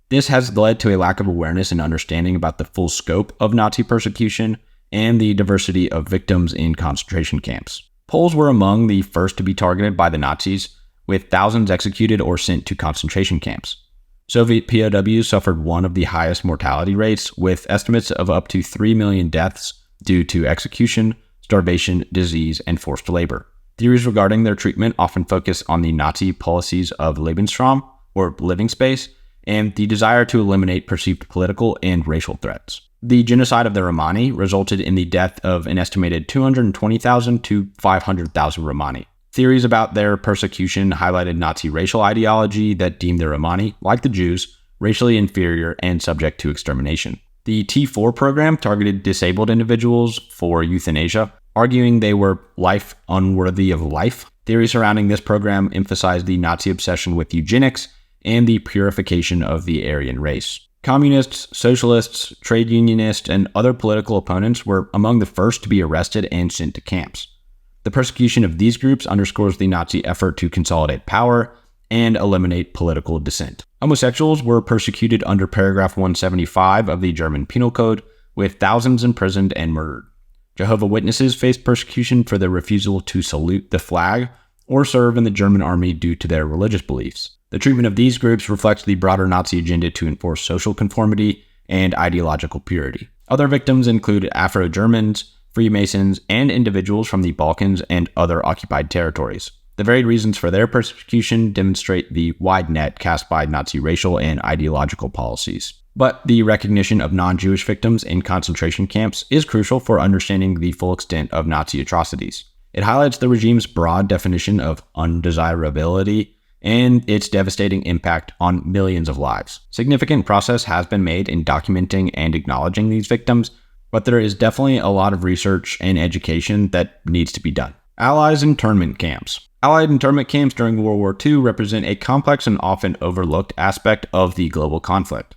This has led to a lack of awareness and understanding about the full scope of Nazi persecution and the diversity of victims in concentration camps. Poles were among the first to be targeted by the Nazis, with thousands executed or sent to concentration camps. Soviet POWs suffered one of the highest mortality rates, with estimates of up to 3 million deaths due to execution, starvation, disease, and forced labor. Theories regarding their treatment often focus on the Nazi policies of Lebensraum, or living space, and the desire to eliminate perceived political and racial threats. The genocide of the Romani resulted in the death of an estimated 220,000 to 500,000 Romani. Theories about their persecution highlighted Nazi racial ideology that deemed the Romani, like the Jews, racially inferior and subject to extermination. The T4 program targeted disabled individuals for euthanasia, arguing they were life unworthy of life. Theories surrounding this program emphasized the Nazi obsession with eugenics and the purification of the Aryan race. Communists, socialists, trade unionists, and other political opponents were among the first to be arrested and sent to camps. The persecution of these groups underscores the Nazi effort to consolidate power and eliminate political dissent. Homosexuals were persecuted under paragraph 175 of the German Penal Code, with thousands imprisoned and murdered. Jehovah's Witnesses faced persecution for their refusal to salute the flag or serve in the German army due to their religious beliefs. The treatment of these groups reflects the broader Nazi agenda to enforce social conformity and ideological purity. Other victims include Afro-Germans, Freemasons, and individuals from the Balkans and other occupied territories. The varied reasons for their persecution demonstrate the wide net cast by Nazi racial and ideological policies. But the recognition of non-Jewish victims in concentration camps is crucial for understanding the full extent of Nazi atrocities. It highlights the regime's broad definition of undesirability and its devastating impact on millions of lives. Significant progress has been made in documenting and acknowledging these victims, but there is definitely a lot of research and education that needs to be done. Allies internment camps. Allied internment camps during World War II represent a complex and often overlooked aspect of the global conflict.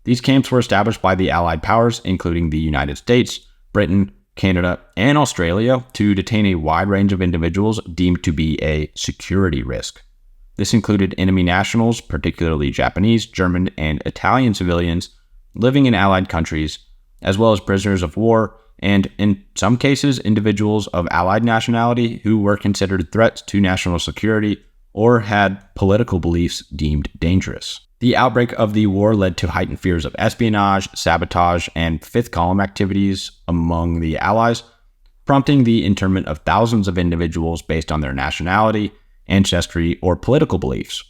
These camps were established by the Allied powers, including the United States, Britain, Canada, and Australia, to detain a wide range of individuals deemed to be a security risk. This included enemy nationals, particularly Japanese, German, and Italian civilians living in Allied countries, as well as prisoners of war, and in some cases, individuals of Allied nationality who were considered threats to national security or had political beliefs deemed dangerous. The outbreak of the war led to heightened fears of espionage, sabotage, and fifth column activities among the Allies, prompting the internment of thousands of individuals based on their nationality, ancestry, or political beliefs.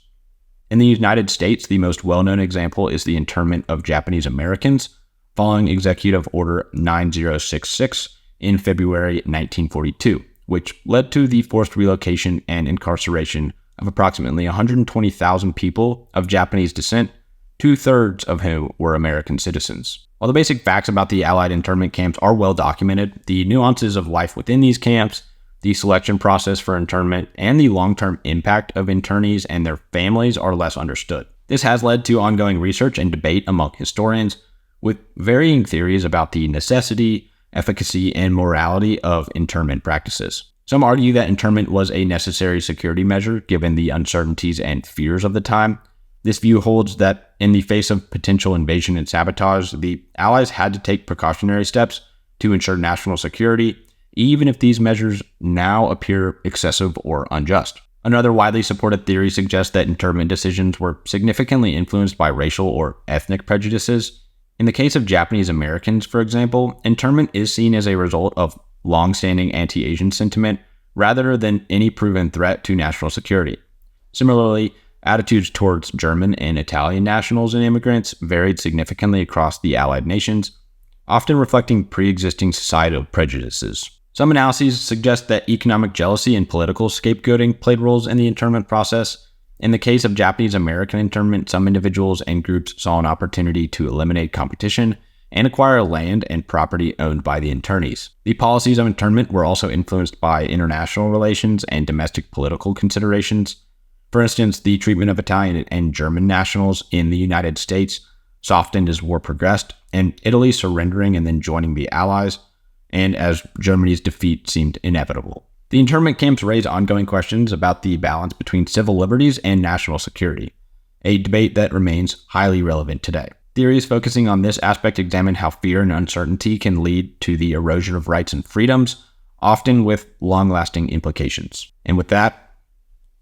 In the United States, the most well-known example is the internment of Japanese Americans, following Executive Order 9066 in February 1942, which led to the forced relocation and incarceration of approximately 120,000 people of Japanese descent, 2/3 of whom were American citizens. While the basic facts about the Allied internment camps are well documented, the nuances of life within these camps, the selection process for internment, and the long-term impact of internees and their families are less understood. This has led to ongoing research and debate among historians, with varying theories about the necessity, efficacy, and morality of internment practices. Some argue that internment was a necessary security measure given the uncertainties and fears of the time. This view holds that in the face of potential invasion and sabotage, the Allies had to take precautionary steps to ensure national security even if these measures now appear excessive or unjust. Another widely supported theory suggests that internment decisions were significantly influenced by racial or ethnic prejudices. In the case of Japanese Americans, for example, internment is seen as a result of long-standing anti-Asian sentiment rather than any proven threat to national security. Similarly, attitudes towards German and Italian nationals and immigrants varied significantly across the Allied nations, often reflecting pre-existing societal prejudices. Some analyses suggest that economic jealousy and political scapegoating played roles in the internment process. In the case of Japanese American internment, some individuals and groups saw an opportunity to eliminate competition and acquire land and property owned by the internees. The policies of internment were also influenced by international relations and domestic political considerations. For instance, the treatment of Italian and German nationals in the United States softened as war progressed, and Italy surrendering and then joining the Allies, and as Germany's defeat seemed inevitable. The internment camps raise ongoing questions about the balance between civil liberties and national security, a debate that remains highly relevant today. Theories focusing on this aspect examine how fear and uncertainty can lead to the erosion of rights and freedoms, often with long-lasting implications. And with that,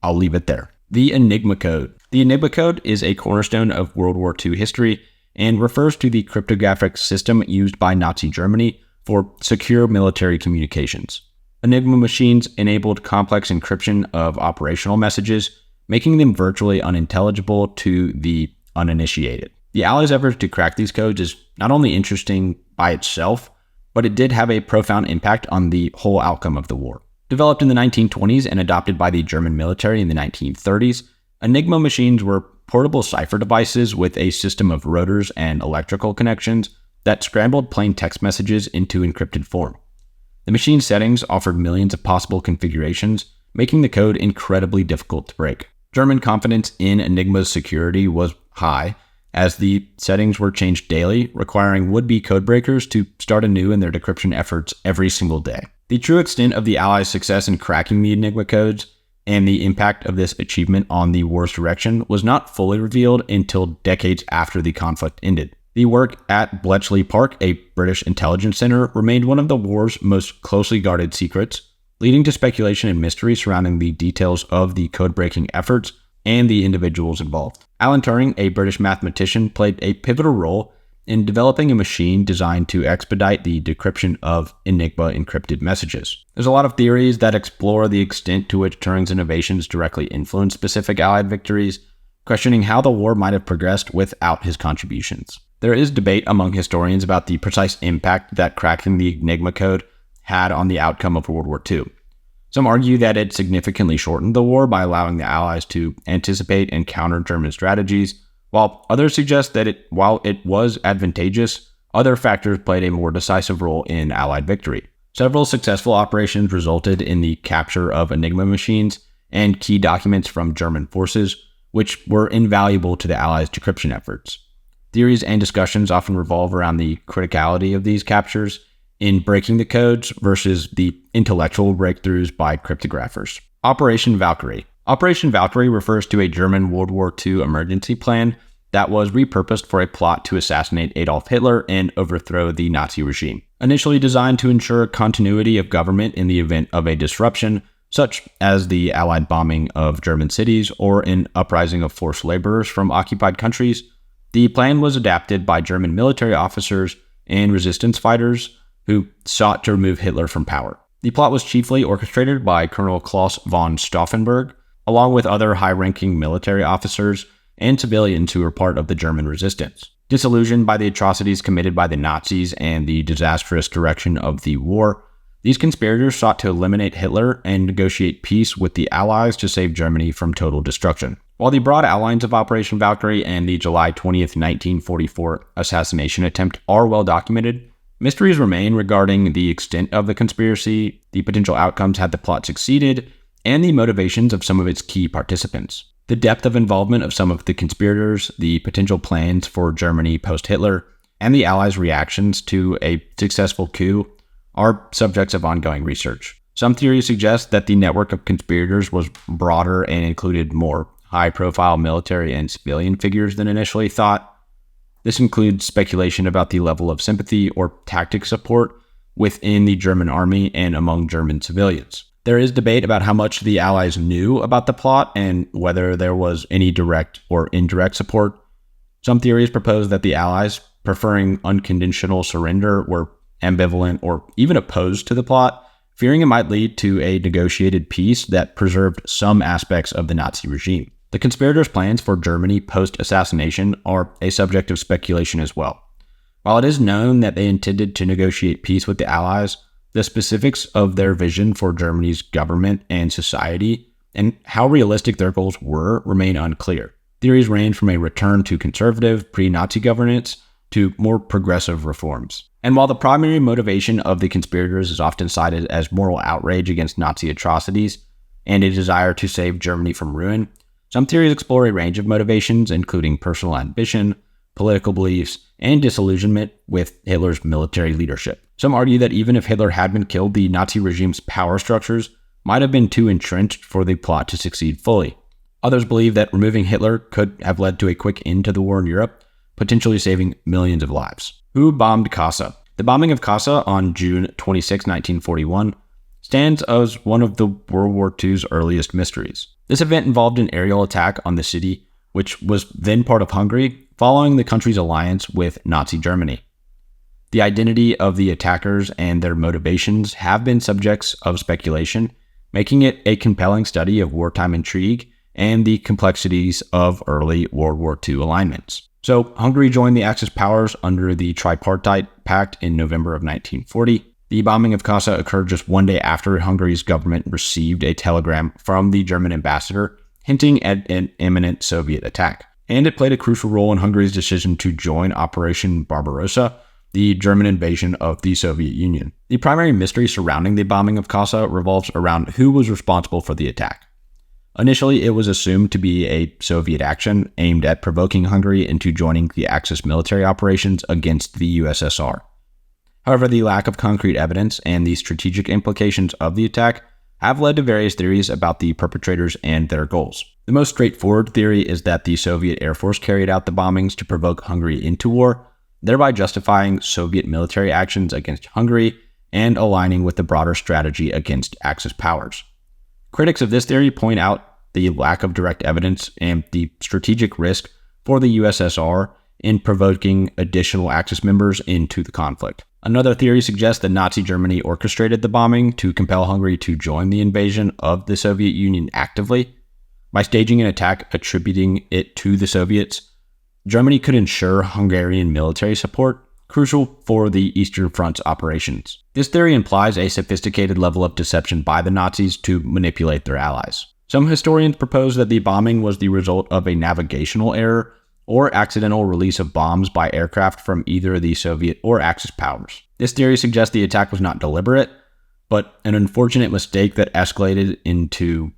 I'll leave it there. The Enigma Code. The Enigma Code is a cornerstone of World War II history and refers to the cryptographic system used by Nazi Germany for secure military communications. Enigma machines enabled complex encryption of operational messages, making them virtually unintelligible to the uninitiated. The Allies' efforts to crack these codes is not only interesting by itself, but it did have a profound impact on the whole outcome of the war. Developed in the 1920s and adopted by the German military in the 1930s, Enigma machines were portable cipher devices with a system of rotors and electrical connections that scrambled plain text messages into encrypted form. The machine's settings offered millions of possible configurations, making the code incredibly difficult to break. German confidence in Enigma's security was high, as the settings were changed daily, requiring would-be codebreakers to start anew in their decryption efforts every single day. The true extent of the Allies' success in cracking the Enigma codes and the impact of this achievement on the war's direction was not fully revealed until decades after the conflict ended. The work at Bletchley Park, a British intelligence center, remained one of the war's most closely guarded secrets, leading to speculation and mystery surrounding the details of the code-breaking efforts and the individuals involved. Alan Turing, a British mathematician, played a pivotal role in developing a machine designed to expedite the decryption of Enigma encrypted messages. There's a lot of theories that explore the extent to which Turing's innovations directly influenced specific Allied victories, questioning how the war might have progressed without his contributions. There is debate among historians about the precise impact that cracking the Enigma code had on the outcome of World War II. Some argue that it significantly shortened the war by allowing the Allies to anticipate and counter German strategies, while others suggest that while it was advantageous, other factors played a more decisive role in Allied victory. Several successful operations resulted in the capture of Enigma machines and key documents from German forces, which were invaluable to the Allies' decryption efforts. Theories and discussions often revolve around the criticality of these captures in breaking the codes versus the intellectual breakthroughs by cryptographers. Operation Valkyrie. Operation Valkyrie refers to a German World War II emergency plan that was repurposed for a plot to assassinate Adolf Hitler and overthrow the Nazi regime. Initially designed to ensure continuity of government in the event of a disruption, such as the Allied bombing of German cities or an uprising of forced laborers from occupied countries, the plan was adapted by German military officers and resistance fighters who sought to remove Hitler from power. The plot was chiefly orchestrated by Colonel Klaus von Stauffenberg, along with other high-ranking military officers and civilians who were part of the German resistance. Disillusioned by the atrocities committed by the Nazis and the disastrous direction of the war, these conspirators sought to eliminate Hitler and negotiate peace with the Allies to save Germany from total destruction. While the broad outlines of Operation Valkyrie and the July 20th, 1944 assassination attempt are well documented, mysteries remain regarding the extent of the conspiracy, the potential outcomes had the plot succeeded, and the motivations of some of its key participants. The depth of involvement of some of the conspirators, the potential plans for Germany post-Hitler, and the Allies' reactions to a successful coup are subjects of ongoing research. Some theories suggest that the network of conspirators was broader and included more high-profile military and civilian figures than initially thought. This includes speculation about the level of sympathy or tactic support within the German army and among German civilians. There is debate about how much the Allies knew about the plot and whether there was any direct or indirect support. Some theories propose that the Allies, preferring unconditional surrender, were ambivalent or even opposed to the plot, fearing it might lead to a negotiated peace that preserved some aspects of the Nazi regime. The conspirators' plans for Germany post-assassination are a subject of speculation as well. While it is known that they intended to negotiate peace with the Allies, the specifics of their vision for Germany's government and society and how realistic their goals were remain unclear. Theories range from a return to conservative, pre-Nazi governance to more progressive reforms. And while the primary motivation of the conspirators is often cited as moral outrage against Nazi atrocities and a desire to save Germany from ruin, some theories explore a range of motivations, including personal ambition, political beliefs, and disillusionment with Hitler's military leadership. Some argue that even if Hitler had been killed, the Nazi regime's power structures might have been too entrenched for the plot to succeed fully. Others believe that removing Hitler could have led to a quick end to the war in Europe, potentially saving millions of lives. Who bombed Kassa? The bombing of Kassa on June 26, 1941, stands as one of the World War II's earliest mysteries. This event involved an aerial attack on the city, which was then part of Hungary, following the country's alliance with Nazi Germany. The identity of the attackers and their motivations have been subjects of speculation, making it a compelling study of wartime intrigue and the complexities of early World War II alignments. So, Hungary joined the Axis powers under the Tripartite Pact in November of 1940. The bombing of Kassa occurred just one day after Hungary's government received a telegram from the German ambassador hinting at an imminent Soviet attack. And it played a crucial role in Hungary's decision to join Operation Barbarossa, the German invasion of the Soviet Union. The primary mystery surrounding the bombing of Kassa revolves around who was responsible for the attack. Initially, it was assumed to be a Soviet action aimed at provoking Hungary into joining the Axis military operations against the USSR. However, the lack of concrete evidence and the strategic implications of the attack have led to various theories about the perpetrators and their goals. The most straightforward theory is that the Soviet Air Force carried out the bombings to provoke Hungary into war, thereby justifying Soviet military actions against Hungary and aligning with the broader strategy against Axis powers. Critics of this theory point out the lack of direct evidence and the strategic risk for the USSR in provoking additional Axis members into the conflict. Another theory suggests that Nazi Germany orchestrated the bombing to compel Hungary to join the invasion of the Soviet Union actively. By staging an attack attributing it to the Soviets, Germany could ensure Hungarian military support, crucial for the Eastern Front's operations. This theory implies a sophisticated level of deception by the Nazis to manipulate their allies. Some historians propose that the bombing was the result of a navigational error or accidental release of bombs by aircraft from either the Soviet or Axis powers. This theory suggests the attack was not deliberate, but an unfortunate mistake that escalated into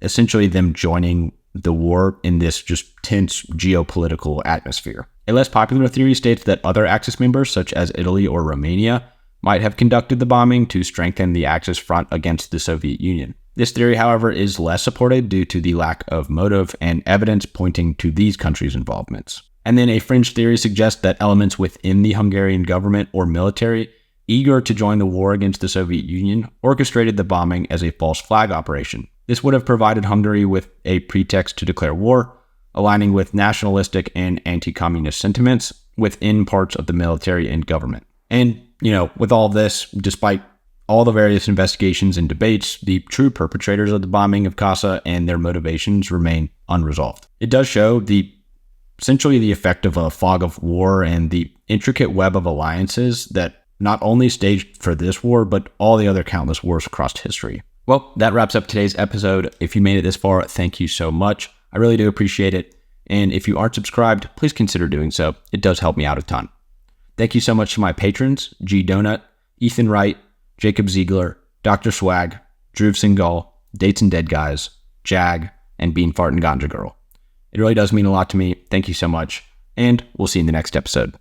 essentially them joining the war in this just tense geopolitical atmosphere. A less popular theory states that other Axis members, such as Italy or Romania, might have conducted the bombing to strengthen the Axis front against the Soviet Union. This theory, however, is less supported due to the lack of motive and evidence pointing to these countries' involvements. And then a fringe theory suggests that elements within the Hungarian government or military, eager to join the war against the Soviet Union, orchestrated the bombing as a false flag operation. This would have provided Hungary with a pretext to declare war, aligning with nationalistic and anti-communist sentiments within parts of the military and government. And, with all of this, despite all the various investigations and debates, the true perpetrators of the bombing of Kassa and their motivations remain unresolved. It does show essentially the effect of a fog of war and the intricate web of alliances that not only staged for this war, but all the other countless wars across history. Well, that wraps up today's episode. If you made it this far, thank you so much. I really do appreciate it. And if you aren't subscribed, please consider doing so. It does help me out a ton. Thank you so much to my patrons, G Donut, Ethan Wright, Jacob Ziegler, Dr. Swag, Dhruv Singhal, Dates and Dead Guys, Jag, and Bean Fart and Ganja Girl. It really does mean a lot to me. Thank you so much, and we'll see you in the next episode.